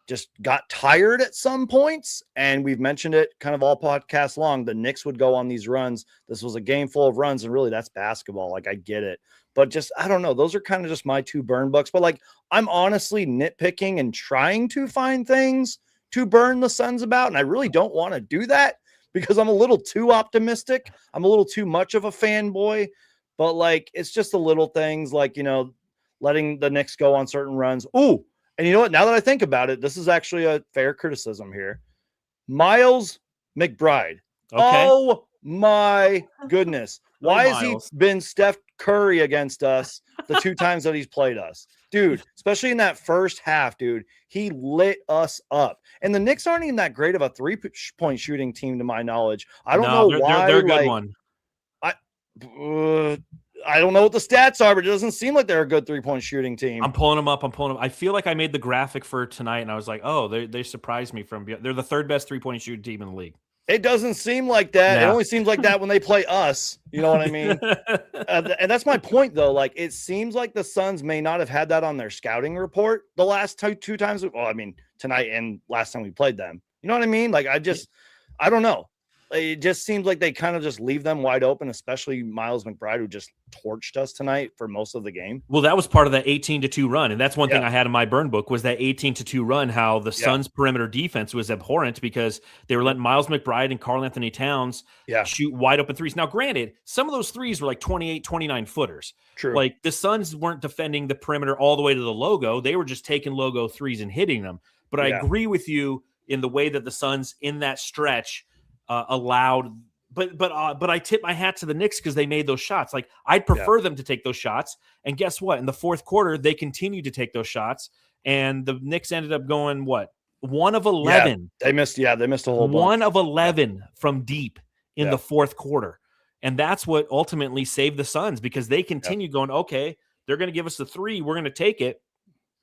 [SPEAKER 3] just got tired at some points, and we've mentioned it kind of all podcast long. The Knicks would go on these runs. This was a game full of runs, and really that's basketball. Like I get it. But just, I don't know. Those are kind of just my 2 burn books. But like, I'm honestly nitpicking and trying to find things to burn the Suns about. And I really don't want to do that because I'm a little too optimistic. I'm a little too much of a fanboy. But like, it's just the little things like, you know, letting the Knicks go on certain runs. Ooh, and you know what? Now that I think about it, this is actually a fair criticism here. Miles McBride.
[SPEAKER 1] Okay.
[SPEAKER 3] Oh my goodness. Why has he been Steph Curry against us the 2 times that he's played us? Dude, especially in that first half, dude, he lit us up. And the Knicks aren't even that great of a 3-point shooting team to my knowledge. I don't know why.
[SPEAKER 1] They're a good one.
[SPEAKER 3] I don't know what the stats are, but it doesn't seem like they're a good 3-point shooting team.
[SPEAKER 1] I'm pulling them up. I feel like I made the graphic for tonight, and I was like, oh, they surprised me they're the 3rd best 3-point shooting team in the league.
[SPEAKER 3] It doesn't seem like that.
[SPEAKER 1] Yeah.
[SPEAKER 3] It only seems like that when they play us. You know what I mean? And that's my point, though. Like, it seems like the Suns may not have had that on their scouting report the last two times. Well, I mean, tonight and last time we played them. You know what I mean? Like, I don't know. It just seems like they kind of just leave them wide open, especially Miles McBride, who just torched us tonight for most of the game.
[SPEAKER 1] Well, that was part of that 18-2 run. And that's one thing I had in my burn book was that 18-2 run, how the Suns perimeter defense was abhorrent because they were letting Miles McBride and Karl Anthony Towns shoot wide open threes. Now, granted, some of those threes were like 28, 29 footers.
[SPEAKER 3] True.
[SPEAKER 1] Like the Suns weren't defending the perimeter all the way to the logo. They were just taking logo threes and hitting them. But I agree with you in the way that the Suns in that stretch allowed, but I tip my hat to the Knicks because they made those shots. Like I'd prefer them to take those shots. And guess what? In the 4th quarter, they continued to take those shots, and the Knicks ended up going 1 of 11.
[SPEAKER 3] They missed a whole bunch.
[SPEAKER 1] 1 of 11 from deep in the 4th quarter, and that's what ultimately saved the Suns because they continued going. Okay, they're going to give us the 3. We're going to take it,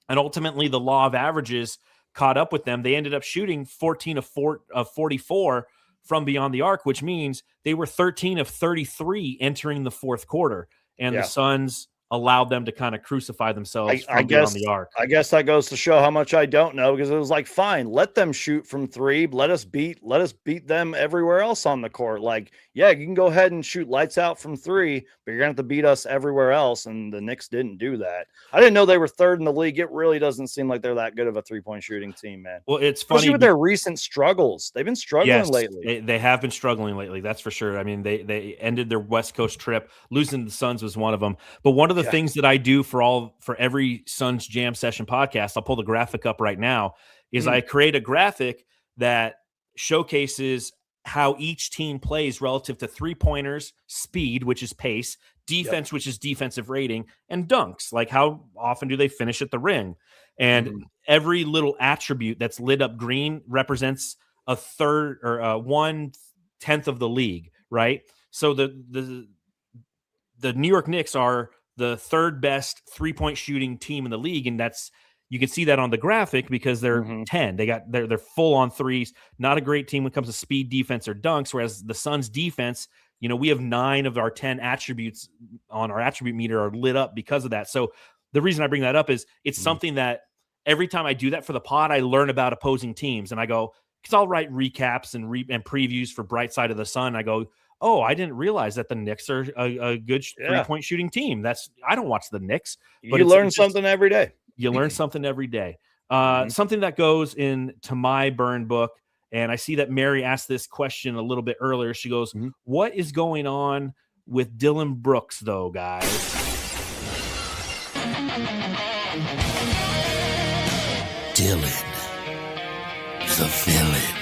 [SPEAKER 1] and ultimately the law of averages caught up with them. They ended up shooting 14 of 44. From beyond the arc, which means they were 13 of 33 entering the 4th quarter, and the Suns allowed them to kind of crucify themselves beyond the arc.
[SPEAKER 3] I guess that goes to show how much I don't know, because it was like, fine, let them shoot from 3. Let us beat them everywhere else on the court. Like, yeah, you can go ahead and shoot lights out from 3, but you're going to have to beat us everywhere else. And the Knicks didn't do that. I didn't know they were 3rd in the league. It really doesn't seem like they're that good of a 3-point shooting team, man.
[SPEAKER 1] Well, it's funny.
[SPEAKER 3] Especially with their recent struggles. They've been struggling lately.
[SPEAKER 1] They have been struggling lately. That's for sure. I mean, they ended their West Coast trip. Losing the Suns was one of them. But one of the things that I do for every Suns Jam Session podcast, I'll pull the graphic up right now, is I create a graphic that showcases how each team plays relative to 3-pointers, speed, which is pace, defense, which is defensive rating, and dunks, like how often do they finish at the ring. And every little attribute that's lit up green represents a third or 1/10 of the league, right? So the New York Knicks are the third best 3-point shooting team in the league, and you can see that on the graphic because they're 10. They're full on threes. Not a great team when it comes to speed, defense, or dunks. Whereas the Suns' defense, we have 9 of our 10 attributes on our attribute meter are lit up because of that. So the reason I bring that up is it's something that every time I do that for the pod, I learn about opposing teams, and I go, because I'll write recaps and previews for Bright Side of the Sun. I go, oh, I didn't realize that the Knicks are a good 3-point shooting team. I don't watch the Knicks. But
[SPEAKER 3] you learn something every day.
[SPEAKER 1] You learn something every day. Something that goes into my burn book, and I see that Mary asked this question a little bit earlier. She goes, what is going on with Dylan Brooks, though, guys?
[SPEAKER 8] Dylan, the villain.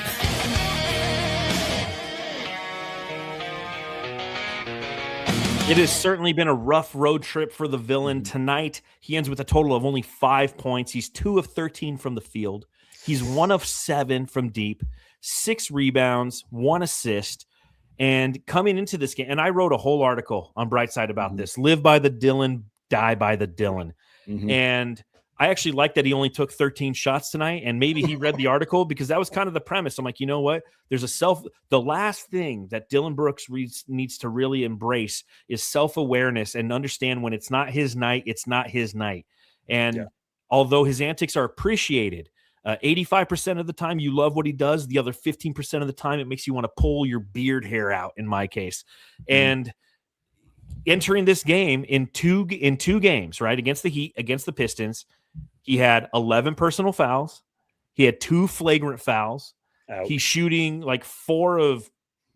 [SPEAKER 1] It has certainly been a rough road trip for the villain. Tonight, he ends with a total of only 5 points. He's 2 of 13 from the field. He's 1 of 7 from deep, 6 rebounds, 1 assist. And coming into this game, and I wrote a whole article on Brightside about this, live by the Dylan, die by the Dylan. And I actually like that he only took 13 shots tonight, and maybe he read the article because that was kind of the premise. I'm like, you know what? The last thing that Dylan Brooks needs to really embrace is self-awareness and understand when it's not his night, it's not his night. And although his antics are appreciated, 85% of the time you love what he does. The other 15% of the time it makes you want to pull your beard hair out, in my case. And entering this game in two games, right, against the Heat, against the Pistons, he had 11 personal fouls. He had 2 flagrant fouls. Ouch. He's shooting like 4 of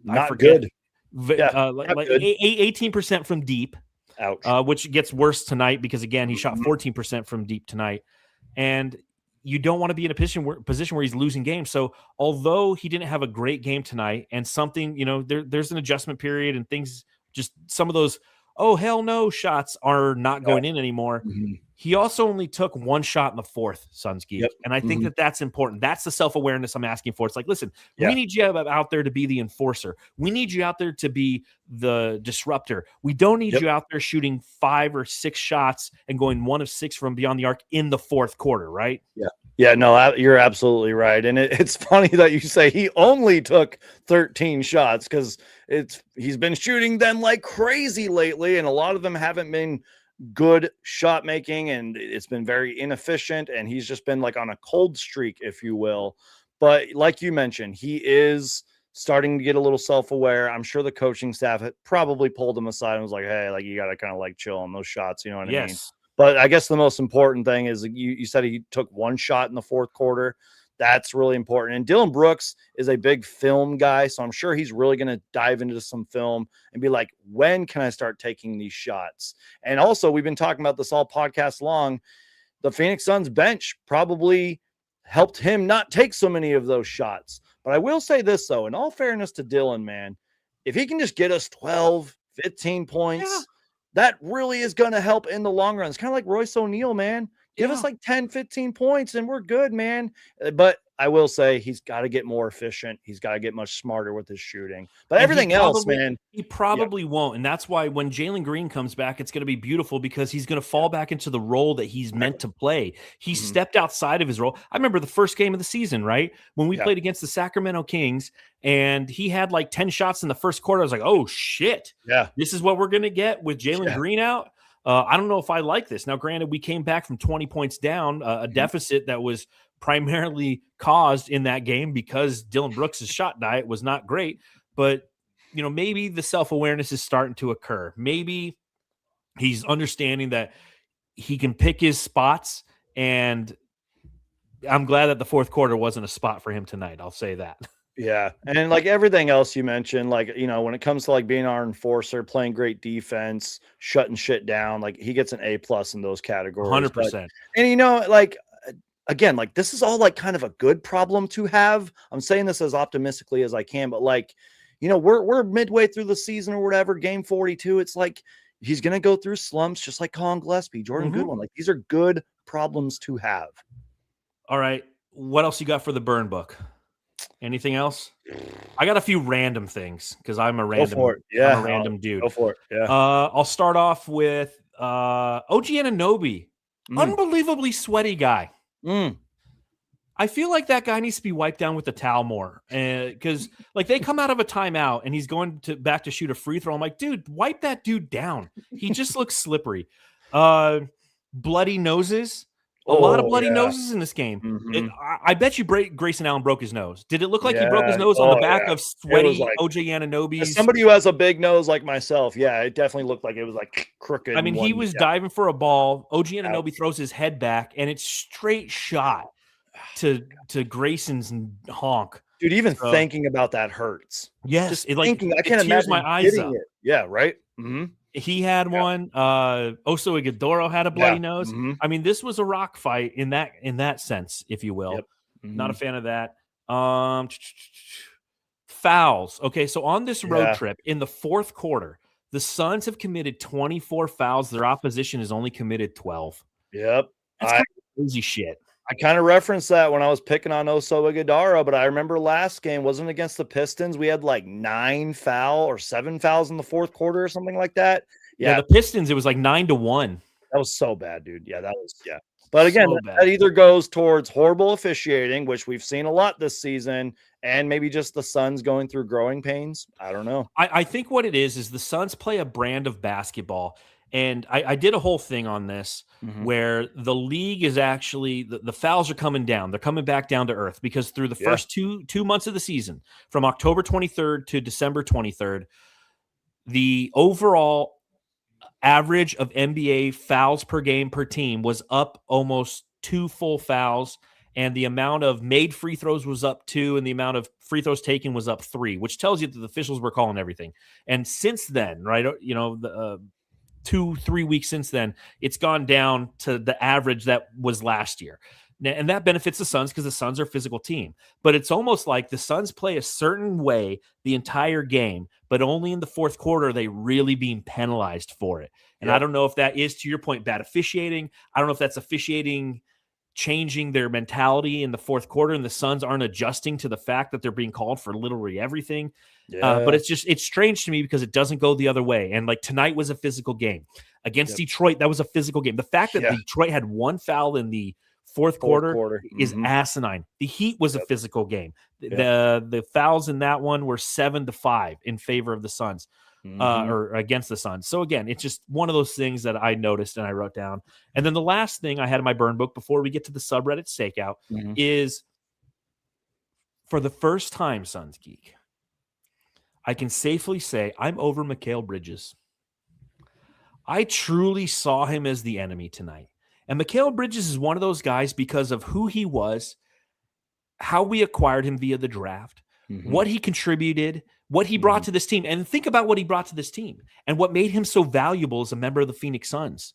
[SPEAKER 3] not good.
[SPEAKER 1] 18% from deep.
[SPEAKER 3] Ouch.
[SPEAKER 1] Which gets worse tonight because again he shot 14% from deep tonight, and you don't want to be in a position where he's losing games. So although he didn't have a great game tonight, and something there's an adjustment period and things, just some of those oh hell no shots are not going in anymore. He also only took 1 shot in the fourth, Suns Geek. And I think that's important. That's the self-awareness I'm asking for. It's like, listen, we need you out there to be the enforcer. We need you out there to be the disruptor. We don't need you out there shooting 5 or 6 shots and going 1 of 6 from beyond the arc in the fourth quarter, right?
[SPEAKER 3] Yeah, no, you're absolutely right. And it's funny that you say he only took 13 shots because he's been shooting them like crazy lately, and a lot of them haven't been good shot making, and it's been very inefficient, and he's just been like on a cold streak, if you will. But like you mentioned, he is starting to get a little self-aware. I'm sure the coaching staff had probably pulled him aside and was like, hey, like you got to kind of like chill on those shots. You know what I mean? But I guess the most important thing is you said he took 1 shot in the fourth quarter. That's really important. And Dylan Brooks is a big film guy, so I'm sure he's really going to dive into some film and be like, when can I start taking these shots? And also, we've been talking about this all podcast long. The Phoenix Suns bench probably helped him not take so many of those shots. But I will say this, though, in all fairness to Dylan, man, if he can just get us 12, 15 points, that really is going to help in the long run. It's kind of like Royce O'Neal, man. Give us like 10, 15 points and we're good, man. But I will say he's got to get more efficient. He's got to get much smarter with his shooting. But everything else, man.
[SPEAKER 1] He probably won't. And that's why when Jalen Green comes back, it's going to be beautiful because he's going to fall back into the role that he's meant to play. He stepped outside of his role. I remember the first game of the season, right? When we played against the Sacramento Kings and he had like 10 shots in the first quarter. I was like, oh, shit.
[SPEAKER 3] Yeah.
[SPEAKER 1] This is what we're going to get with Jalen Green out. I don't know if I like this. Now, granted, we came back from 20 points down, a deficit that was primarily caused in that game because Dylan Brooks' shot diet was not great. But, maybe the self-awareness is starting to occur. Maybe he's understanding that he can pick his spots. And I'm glad that the fourth quarter wasn't a spot for him tonight. I'll say that.
[SPEAKER 3] Yeah. And like everything else you mentioned, like, when it comes to like being our enforcer, playing great defense, shutting shit down, like he gets an A+ in those categories.
[SPEAKER 1] 100%.
[SPEAKER 3] And like, again, like this is all like kind of a good problem to have. I'm saying this as optimistically as I can, but like, we're midway through the season or whatever, game 42. It's like, he's going to go through slumps just like Colin Gillespie, Jordan Goodwin. Like these are good problems to have.
[SPEAKER 1] All right. What else you got for the burn book? Anything else? I got a few random things because I'm a random, I'm a random dude.
[SPEAKER 3] Go for it. Yeah.
[SPEAKER 1] I'll start off with OG Anunoby, unbelievably sweaty guy. I feel like that guy needs to be wiped down with the towel more, because like they come out of a timeout and he's going back to shoot a free throw. I'm like, dude, wipe that dude down. He just looks slippery. Bloody noses. A lot of bloody noses in this game. I bet you Grayson Allen broke his nose. Did it look like he broke his nose on the back of sweaty OG Anunoby?
[SPEAKER 3] As somebody who has a big nose like myself, yeah, it definitely looked like it was like crooked.
[SPEAKER 1] I mean, he was diving for a ball. OG Anunoby throws his head back, and it's straight shot to Grayson's honk.
[SPEAKER 3] Dude, even thinking about that hurts.
[SPEAKER 1] Yes,
[SPEAKER 3] just
[SPEAKER 1] thinking,
[SPEAKER 3] I can't imagine
[SPEAKER 1] my eyes up.
[SPEAKER 3] It. Yeah, right.
[SPEAKER 1] He had one. Oso Ighodaro had a bloody nose. I mean, this was a rock fight in that sense, if you will. Not a fan of that. Fouls. Okay, so on this road trip in the fourth quarter, the Suns have committed 24 fouls. Their opposition has only committed 12.
[SPEAKER 3] Yep,
[SPEAKER 1] that's kind of crazy shit.
[SPEAKER 3] I kind of referenced that when I was picking on Oso Ighodaro, but I remember last game wasn't against the Pistons. We had like 7 fouls in the fourth quarter or something like that.
[SPEAKER 1] Yeah, the Pistons, it was like 9-1.
[SPEAKER 3] That was so bad, dude. Yeah, that was But again, so that either goes towards horrible officiating, which we've seen a lot this season, and maybe just the Suns going through growing pains. I don't know.
[SPEAKER 1] I think what it is the Suns play a brand of basketball. And I did a whole thing on this where the league is actually the fouls are coming down. They're coming back down to earth because through the first two months of the season, from October 23rd to December 23rd, the overall average of NBA fouls per game per team was up almost 2 full fouls. And the amount of made free throws was up 2, and the amount of free throws taken was up 3, which tells you that the officials were calling everything. And since then, right, 2-3 weeks since then, it's gone down to the average that was last year. And that benefits the Suns because the Suns are a physical team. But it's almost like the Suns play a certain way the entire game, but only in the fourth quarter are they really being penalized for it. And I don't know if that is, to your point, bad officiating. I don't know if that's officiating changing their mentality in the fourth quarter, and the Suns aren't adjusting to the fact that they're being called for literally everything. But it's strange to me because it doesn't go the other way. And like tonight was a physical game against Detroit. That was a physical game. The fact that Detroit had 1 foul in the fourth quarter is asinine. The Heat was a physical game. The fouls in that one were 7-5 in favor of the Suns. Or against the Suns. So again, it's just one of those things that I noticed and I wrote down. And then the last thing I had in my burn book before we get to the subreddit stakeout is, for the first time, Suns Geek, I can safely say I'm over Mikal Bridges. I truly saw him as the enemy tonight. And Mikal Bridges is one of those guys because of who he was, how we acquired him via the draft, what he contributed, what he brought to this team. And think about what he brought to this team and what made him so valuable as a member of the Phoenix Suns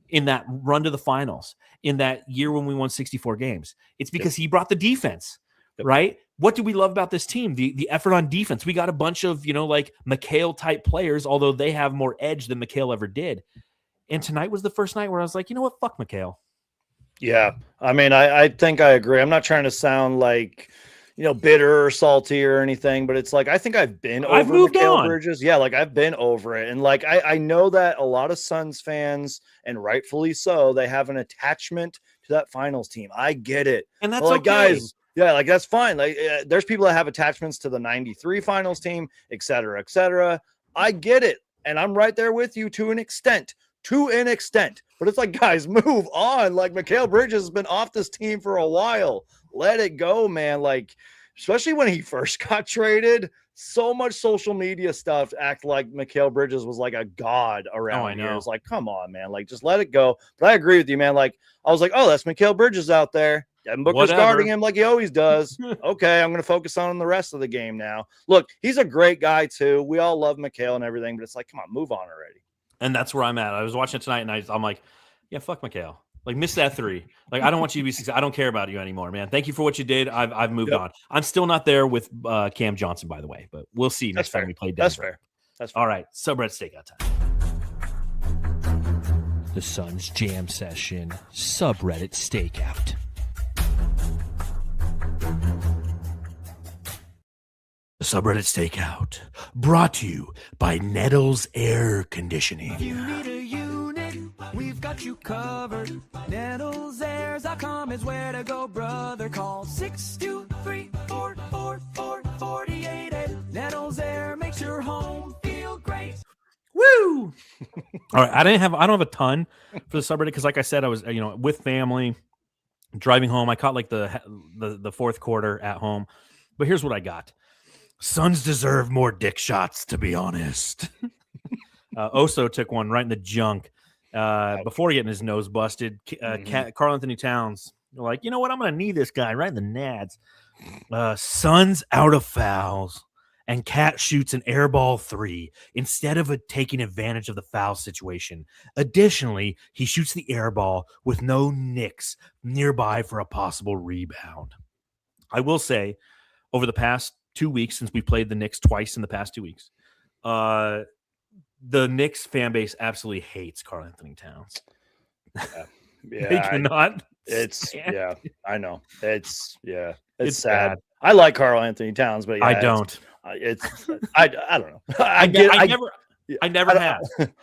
[SPEAKER 1] in that run to the finals, in that year when we won 64 games. It's because he brought the defense, right? What do we love about this team? The effort on defense. We got a bunch of, like Mikal type players, although they have more edge than Mikal ever did. And tonight was the first night where I was like, you know what? Fuck Mikal.
[SPEAKER 3] Yeah. I mean, I think I agree. I'm not trying to sound like, bitter or salty or anything, but it's like, I think I've over Mikal Bridges. Yeah, like I've been over it. And like, I know that a lot of Suns fans, and rightfully so, they have an attachment to that finals team. I get it.
[SPEAKER 1] And that's
[SPEAKER 3] like,
[SPEAKER 1] okay.
[SPEAKER 3] Guys, yeah, like that's fine. Like there's people that have attachments to the 93 finals team, et cetera, et cetera. I get it. And I'm right there with you to an extent. But it's like, guys, move on. Like Mikal Bridges has been off this team for a while. Let it go, man. Like, especially when he first got traded, so much social media stuff act like Mikal Bridges was like a god around here. It's like, come on, man. Like, just let it go. But I agree with you, man. Like, I was like, oh, that's Mikal Bridges out there. Devin Booker's guarding him like he always does. Okay, I'm going to focus on the rest of the game now. Look, he's a great guy, too. We all love Mikal and everything, but it's like, come on, move on already.
[SPEAKER 1] And that's where I'm at. I was watching it tonight, and I'm like, yeah, fuck Mikal. Like, miss that 3. Like, I don't want you to be successful. I don't care about you anymore, man. Thank you for what you did. I've moved on. I'm still not there with Cam Johnson, by the way, but we'll see next time we play Denver.
[SPEAKER 3] That's fair.
[SPEAKER 1] All right, subreddit stakeout time. The Suns Jam Session subreddit stakeout. The subreddit stakeout brought to you by Nettles Air Conditioning.
[SPEAKER 8] You need a unit.
[SPEAKER 10] we've got you covered. NettlesAirs.com is where to go, brother. Call 623-444-4888. Nettles Air makes your home feel great.
[SPEAKER 1] Woo! All right, I don't have a ton for the subreddit because, like I said, I was with family driving home. I caught like the fourth quarter at home, but here's what I got: Suns deserve more dick shots, to be honest. Oso took one right in the junk before getting his nose busted. Karl Anthony Towns, like, you know what? I'm going to knee this guy right in the nads. Suns out of fouls, and Cat shoots an airball 3 instead of taking advantage of the foul situation. Additionally, he shoots the airball with no Knicks nearby for a possible rebound. I will say, over the past 2 weeks, since we played the Knicks twice in the past 2 weeks, the Knicks fan base absolutely hates Karl Anthony Towns.
[SPEAKER 3] Yeah,
[SPEAKER 1] they cannot.
[SPEAKER 3] I know. It's
[SPEAKER 1] sad.
[SPEAKER 3] I like Karl Anthony Towns, but
[SPEAKER 1] I don't.
[SPEAKER 3] I don't know.
[SPEAKER 1] I never have.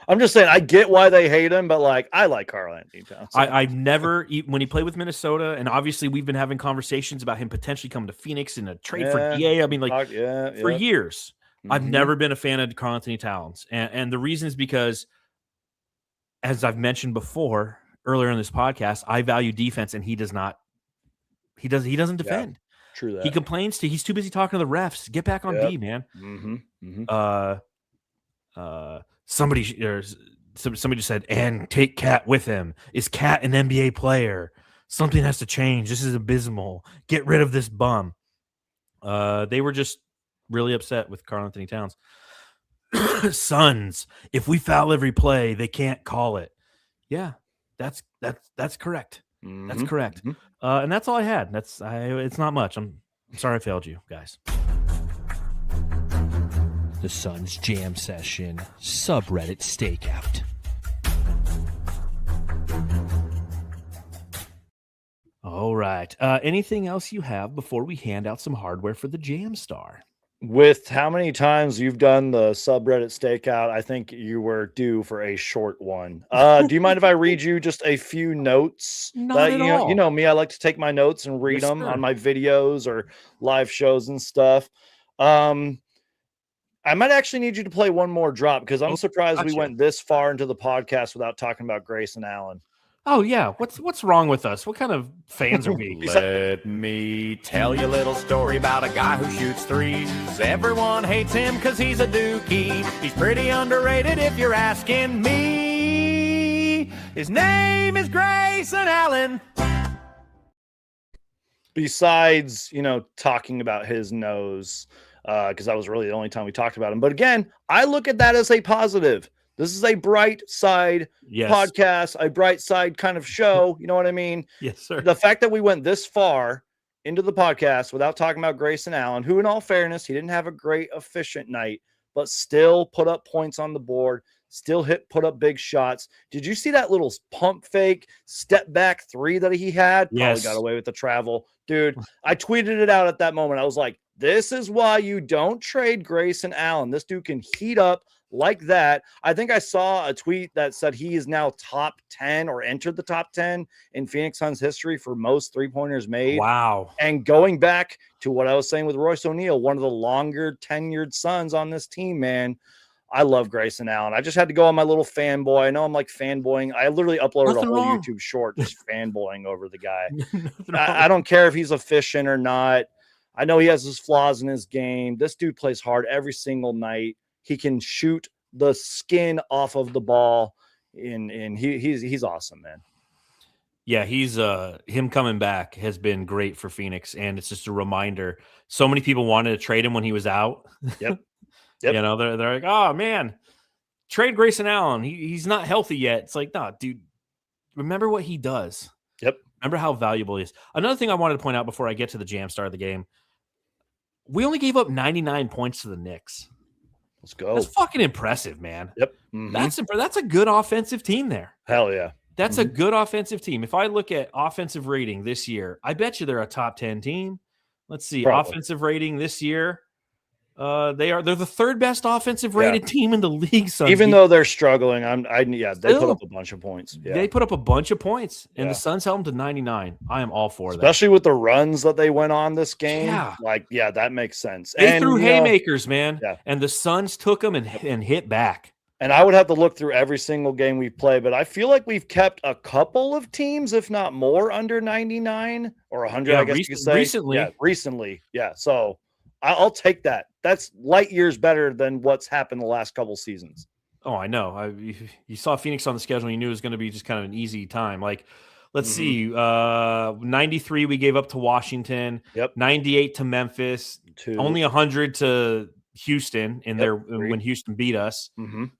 [SPEAKER 3] I'm just saying I get why they hate him, but like I like Karl Anthony Towns.
[SPEAKER 1] I've never, when he played with Minnesota, and obviously we've been having conversations about him potentially coming to Phoenix in a trade for DA. I mean, like for years. I've never been a fan of Karl Anthony Towns. And the reason is because, as I've mentioned before earlier in this podcast, I value defense, and he does not. He doesn't defend.
[SPEAKER 3] Yeah, true that.
[SPEAKER 1] He complains he's too busy talking to the refs. Get back on D, man. Somebody just said, and take Cat with him. Is Cat an NBA player? Something has to change. This is abysmal. Get rid of this bum. They were just really upset with Karl Anthony Towns. Suns, if we foul every play, they can't call it. Yeah, that's correct. That's correct. And that's all I had. It's not much. I'm sorry I failed you guys. The Suns Jam Session subreddit stakeout. All right. Anything else you have before we hand out some hardware for the Jam Star?
[SPEAKER 3] With how many times you've done the subreddit stakeout, I think you were due for a short one. Do you mind if I read you just a few notes?
[SPEAKER 1] Not at all.
[SPEAKER 3] You know me, I like to take my notes and read them on my videos or live shows and stuff. I might actually need you to play one more drop because I'm surprised we went this far into the podcast without talking about Grayson Allen.
[SPEAKER 1] Oh, yeah. What's wrong with us? What kind of fans are we?
[SPEAKER 4] Let me tell you a little story about a guy who shoots threes. Everyone hates him because he's a dookie. He's pretty underrated if you're asking me. His name is Grayson Allen.
[SPEAKER 3] Besides, talking about his nose, because that was really the only time we talked about him. But again, I look at that as a positive. This is a bright side podcast, a bright side kind of show. You know what I mean?
[SPEAKER 1] Yes, sir.
[SPEAKER 3] The fact that we went this far into the podcast without talking about Grayson Allen, who in all fairness, he didn't have a great efficient night, but still put up points on the board, still put up big shots. Did you see that little pump fake step back 3 that he had?
[SPEAKER 1] Yes.
[SPEAKER 3] Probably got away with the travel. Dude, I tweeted it out at that moment. I was like, this is why you don't trade Grayson Allen. This dude can heat up like that. I think I saw a tweet that said he is now top 10 or entered the top 10 in Phoenix Suns history for most three-pointers made.
[SPEAKER 1] Wow.
[SPEAKER 3] And going back to what I was saying with Royce O'Neal, one of the longer tenured Suns on this team, man. I love Grayson Allen. I just had to go on my little fanboy. I know I'm like fanboying. I literally uploaded a whole YouTube short just fanboying over the guy. I don't care if he's efficient or not. I know he has his flaws in his game. This dude plays hard every single night. He can shoot the skin off of the ball, and he's awesome, man.
[SPEAKER 1] Yeah, he's him coming back has been great for Phoenix, and it's just a reminder. So many people wanted to trade him when he was out.
[SPEAKER 3] Yep.
[SPEAKER 1] They're like, oh man, trade Grayson Allen. He's not healthy yet. It's like, no, dude. Remember what he does.
[SPEAKER 3] Yep.
[SPEAKER 1] Remember how valuable he is. Another thing I wanted to point out before I get to the jam star of the game. We only gave up 99 points to the Knicks.
[SPEAKER 3] Let's go.
[SPEAKER 1] That's fucking impressive, man.
[SPEAKER 3] Yep.
[SPEAKER 1] That's a good offensive team there.
[SPEAKER 3] Hell yeah.
[SPEAKER 1] That's a good offensive team. If I look at offensive rating this year, I bet you they're a top 10 team. Let's see.
[SPEAKER 3] Probably.
[SPEAKER 1] Offensive rating this year. They're the third best offensive rated team in the league. Suns.
[SPEAKER 3] Even though they're struggling, they put up a bunch of points. Yeah.
[SPEAKER 1] They put up a bunch of points, and the Suns held them to 99. I am all for that,
[SPEAKER 3] especially with the runs that they went on this game.
[SPEAKER 1] Yeah,
[SPEAKER 3] that makes sense.
[SPEAKER 1] They threw haymakers, man. Yeah. And the Suns took them and hit back.
[SPEAKER 3] And I would have to look through every single game we play, but I feel like we've kept a couple of teams, if not more, under 99 or 100. I guess you could say recently. Yeah, so I'll take that. That's light years better than what's happened the last couple seasons.
[SPEAKER 1] Oh, I know. You saw Phoenix on the schedule, and you knew it was going to be just kind of an easy time. Like, let's see, 93 we gave up to Washington. 98 to Memphis. Only 100 to Houston when Houston beat us. And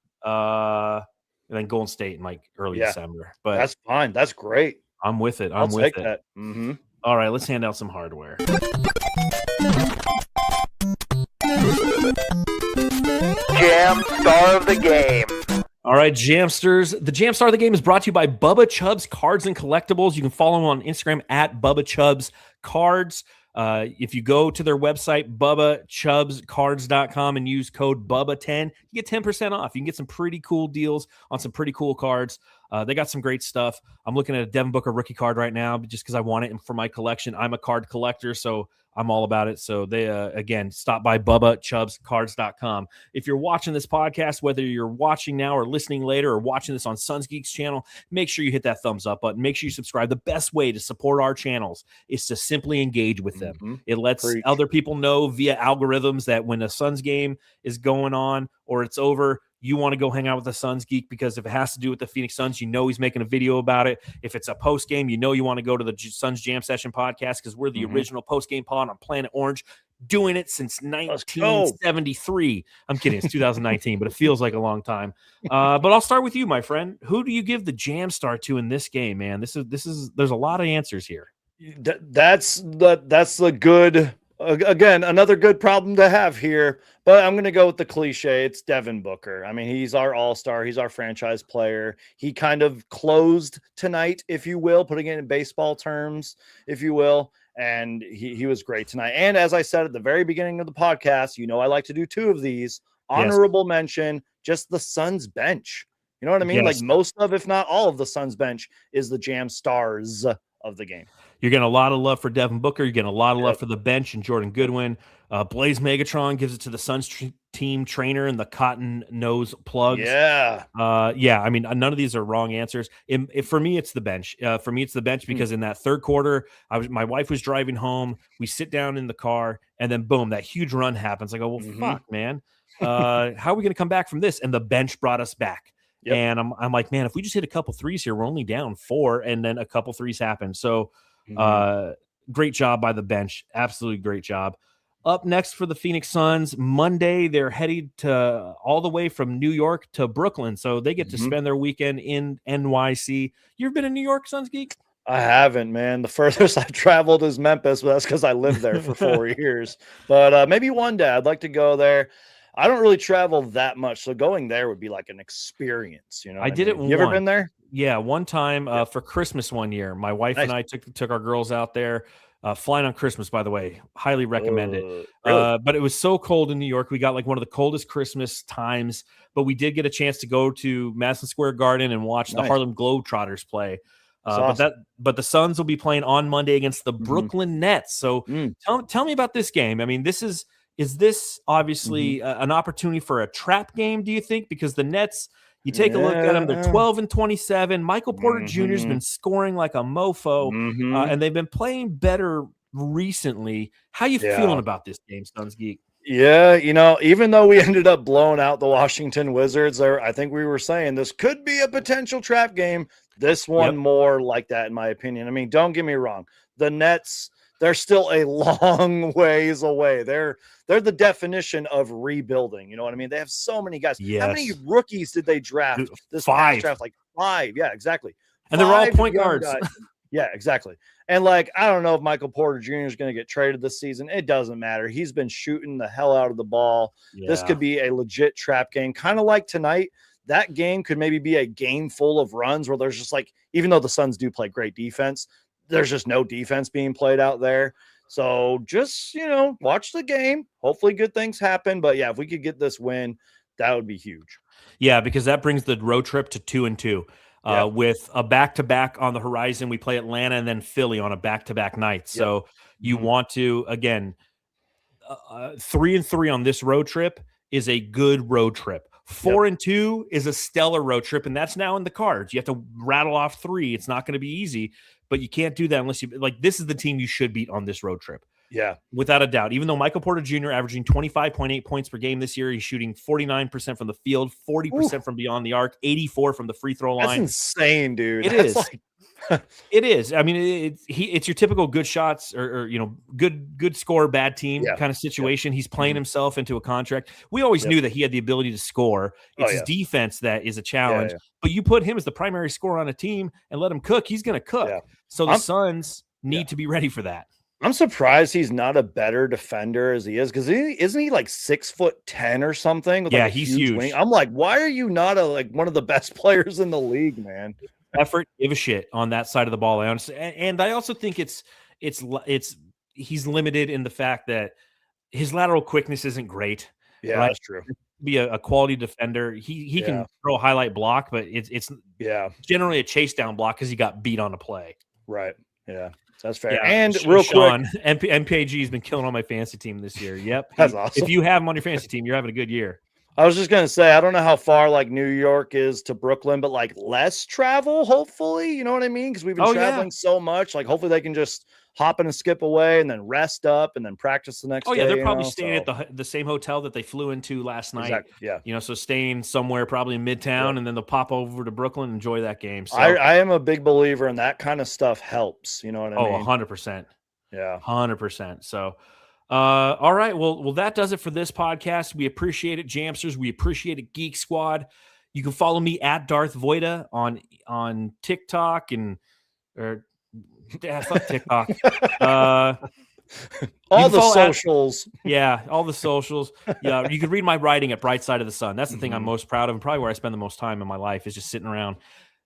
[SPEAKER 1] then Golden State in like early December. But
[SPEAKER 3] that's fine. That's great.
[SPEAKER 1] I'm with it.
[SPEAKER 3] I'll take that.
[SPEAKER 1] All right, let's hand out some hardware.
[SPEAKER 11] Jam Star of the Game.
[SPEAKER 1] All right, Jamsters. The Jam Star of the Game is brought to you by Bubba Chubbs Cards and Collectibles. You can follow them on Instagram at Bubba Chubbs Cards. If you go to their website, BubbaChubbsCards.com, and use code BUBBA10, you get 10% off. You can get some pretty cool deals on some pretty cool cards. They got some great stuff. I'm looking at a Devin Booker rookie card right now just because I want it for my collection. I'm a card collector, so I'm all about it. So they, again, stop by BubbaChubbsCards.com. If you're watching this podcast, whether you're watching now or listening later or watching this on Suns Geeks channel, make sure you hit that thumbs up button. Make sure you subscribe. The best way to support our channels is to simply engage with them. It lets other people know via algorithms that when a Suns game is going on or it's over, you want to go hang out with the Suns Geek, because if it has to do with the Phoenix Suns, you know he's making a video about it. If it's a post game, you know you want to go to the Suns Jam Session podcast, because we're the original post game pod on Planet Orange, doing it since 1973. I'm kidding, it's 2019, but it feels like a long time. But I'll start with you, my friend. Who do you give the Jam Star to in this game, man? This is there's a lot of answers here.
[SPEAKER 3] That's the good. Again, another good problem to have here, but I'm going to go with the cliche. It's Devin Booker. I mean, he's our all-star. He's our franchise player. He kind of closed tonight, if you will, putting it in baseball terms, if you will. And he was great tonight. And as I said at the very beginning of the podcast, you know, I like to do two of these. Honorable mention, just the Suns bench. You know what I mean? Like most of, if not all of the Suns bench is the Jam Stars of the game.
[SPEAKER 1] You're getting a lot of love for Devin Booker. You're getting a lot of love for the bench and Jordan Goodwin. Blaze Megatron gives it to the Suns team trainer and the cotton nose plugs. I mean, none of these are wrong answers. For me, it's the bench. For me, it's the bench because in that third quarter, my wife was driving home. We sit down in the car, and then boom, that huge run happens. I go, well, fuck, man. How are we going to come back from this? And the bench brought us back. And I'm like, man, if we just hit a couple threes here, we're only down 4, and then a couple threes happen. So great job by the bench. Absolutely great job. Up next for the Phoenix Suns, Monday, they're headed to all the way from New York to Brooklyn. So they get to spend their weekend in NYC. You ever been in New York, Suns Geek?
[SPEAKER 3] I haven't, man. The furthest I've traveled is Memphis, but that's because I lived there for 4 years. But maybe one day I'd like to go there. I don't really travel that much, so going there would be like an experience. You know,
[SPEAKER 1] I did it.
[SPEAKER 3] You ever been there?
[SPEAKER 1] Yeah, one time for Christmas one year. My wife and I took our girls out there. Flying on Christmas, by the way, highly recommend it.
[SPEAKER 3] Really?
[SPEAKER 1] But it was so cold in New York. We got like one of the coldest Christmas times, but we did get a chance to go to Madison Square Garden and watch the Harlem Globetrotters play.
[SPEAKER 3] Awesome.
[SPEAKER 1] But the Suns will be playing on Monday against the Brooklyn Nets. So tell me about this game. I mean, is this obviously an opportunity for a trap game, do you think? Because the Nets, you take a look at them, they're 12-27. Michael Porter Jr. has been scoring like a mofo, and they've been playing better recently. How you feeling about this game, Suns Geek?
[SPEAKER 3] Yeah, you know, even though we ended up blowing out the Washington Wizards, I think we were saying this could be a potential trap game. This one more like that, in my opinion. I mean, don't get me wrong. The Nets, they're still a long ways away. They're the definition of rebuilding. You know what I mean? They have so many guys.
[SPEAKER 1] Yes.
[SPEAKER 3] How many rookies did they draft this past draft? Like 5. Yeah, exactly.
[SPEAKER 1] And they're all point guards.
[SPEAKER 3] Yeah, exactly. And like, I don't know if Michael Porter Jr. is going to get traded this season. It doesn't matter. He's been shooting the hell out of the ball. Yeah. This could be a legit trap game. Kind of like tonight. That game could maybe be a game full of runs where there's just like, even though the Suns do play great defense, there's just no defense being played out there. So just, watch the game. Hopefully good things happen. But yeah, if we could get this win, that would be huge.
[SPEAKER 1] Yeah, because that brings the road trip to 2-2. With a back-to-back on the horizon. We play Atlanta and then Philly on a back-to-back night. So you want to, again, 3-3 on this road trip is a good road trip. 4-2 is a stellar road trip, and that's now in the cards. You have to rattle off 3. It's not going to be easy, but you can't do that unless you – this is the team you should beat on this road trip.
[SPEAKER 3] Yeah.
[SPEAKER 1] Without a doubt. Even though Michael Porter Jr. averaging 25.8 points per game this year, he's shooting 49% from the field, 40% from beyond the arc, 84 from the free throw line.
[SPEAKER 3] That's insane, dude.
[SPEAKER 1] It is. It is. I mean, it's your typical good shots or good score, bad team kind of situation. He's playing himself into a contract. We always knew that he had the ability to score. It's his defense that is a challenge. But you put him as the primary scorer on a team and let him cook, he's going to cook. Yeah. So the Suns need to be ready for that.
[SPEAKER 3] I'm surprised he's not a better defender as he is, because isn't he like 6'10" or something? With
[SPEAKER 1] he's huge.
[SPEAKER 3] Wing? I'm like, why are you not one of the best players in the league, man?
[SPEAKER 1] Effort, give a shit on that side of the ball. I honestly, and I also think he's limited in the fact that his lateral quickness isn't great.
[SPEAKER 3] Yeah, that's true.
[SPEAKER 1] Be a quality defender. He can throw a highlight block, but it's generally a chase down block because he got beat on a play.
[SPEAKER 3] Right. Yeah. That's fair.
[SPEAKER 1] Yeah,
[SPEAKER 3] and real
[SPEAKER 1] Sean,
[SPEAKER 3] quick,
[SPEAKER 1] MPG has been killing on my fantasy team this year. Yep.
[SPEAKER 3] That's awesome.
[SPEAKER 1] If you have him on your fantasy team, you're having a good year.
[SPEAKER 3] I was just going to say, I don't know how far New York is to Brooklyn, but less travel, hopefully, you know what I mean? Because we've been traveling so much. Hopefully they can just hop in and skip away and then rest up and then practice the next day.
[SPEAKER 1] They're probably staying at the same hotel that they flew into last night.
[SPEAKER 3] Exactly. Yeah.
[SPEAKER 1] So staying somewhere probably in Midtown, and then they'll pop over to Brooklyn and enjoy that game. So
[SPEAKER 3] I am a big believer in that kind of stuff helps. You know what I mean?
[SPEAKER 1] 100%.
[SPEAKER 3] Yeah.
[SPEAKER 1] 100%. So all right. Well, that does it for this podcast. We appreciate it, Jamsters. We appreciate it, Geek Squad. You can follow me at Darth Voida on TikTok fuck TikTok.
[SPEAKER 3] All the socials.
[SPEAKER 1] All the socials. Yeah, you can read my writing at Bright Side of the Sun. That's the thing I'm most proud of, and probably where I spend the most time in my life is just sitting around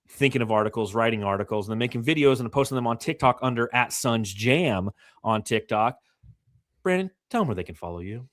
[SPEAKER 1] thinking of articles, writing articles, and then making videos and posting them on TikTok under @SunsJam on TikTok. Brandon, tell them where they can follow you.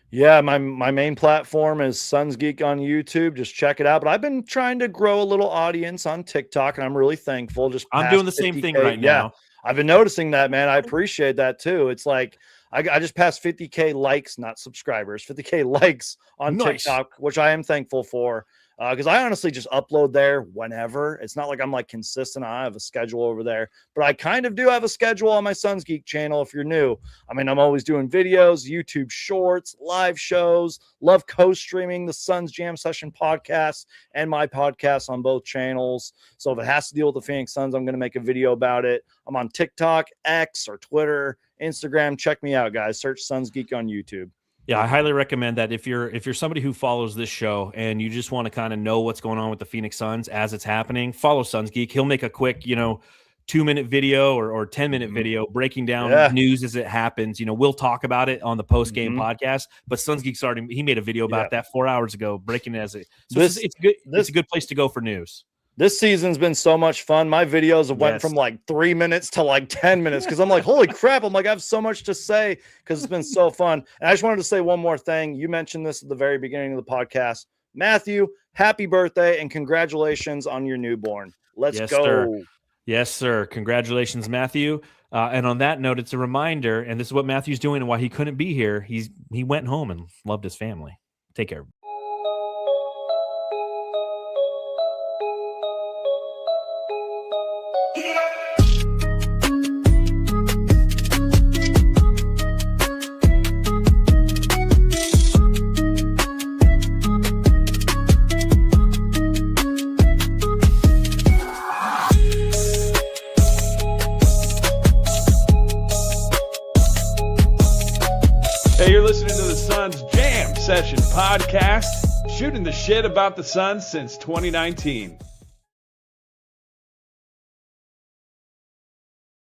[SPEAKER 3] Yeah, my main platform is Suns Geek on YouTube. Just check it out. But I've been trying to grow a little audience on TikTok, and I'm really thankful.
[SPEAKER 1] I'm doing the same thing right now.
[SPEAKER 3] I've been noticing that, man. I appreciate that too. It's like I just passed 50K likes, not subscribers, 50K likes on TikTok, which I am thankful for. Because I honestly just upload there whenever. It's not like I'm consistent. I have a schedule over there, but I kind of do have a schedule on my Suns Geek channel. If you're new, I mean, I'm always doing videos, YouTube shorts, live shows, love co-streaming the Suns Jam Session podcast and my podcast on both channels. So if it has to deal with the Phoenix Suns, I'm going to make a video about it. I'm on TikTok, X, or Twitter, Instagram. Check me out, guys. Search Suns Geek on YouTube.
[SPEAKER 1] Yeah, I highly recommend that if you're somebody who follows this show and you just want to kind of know what's going on with the Phoenix Suns as it's happening, follow Suns Geek. He'll make a quick, 2-minute video or 10-minute video breaking down news as it happens. We'll talk about it on the post-game podcast, but Suns Geek's he made a video about that 4 hours ago, breaking it as it. So it's good. It's a good place to go for news.
[SPEAKER 3] This season's been so much fun. My videos have went from 3 minutes to 10 minutes because I'm holy crap. I'm I have so much to say because it's been so fun. And I just wanted to say one more thing. You mentioned this at the very beginning of the podcast. Matthew, happy birthday and congratulations on your newborn. Let's go.
[SPEAKER 1] Sir. Yes, sir. Congratulations, Matthew. And on that note, it's a reminder, and this is what Matthew's doing and why he couldn't be here. He went home and loved his family. Take care.
[SPEAKER 2] You're listening to the Suns Jam Session podcast, shooting the shit about the Suns since 2019.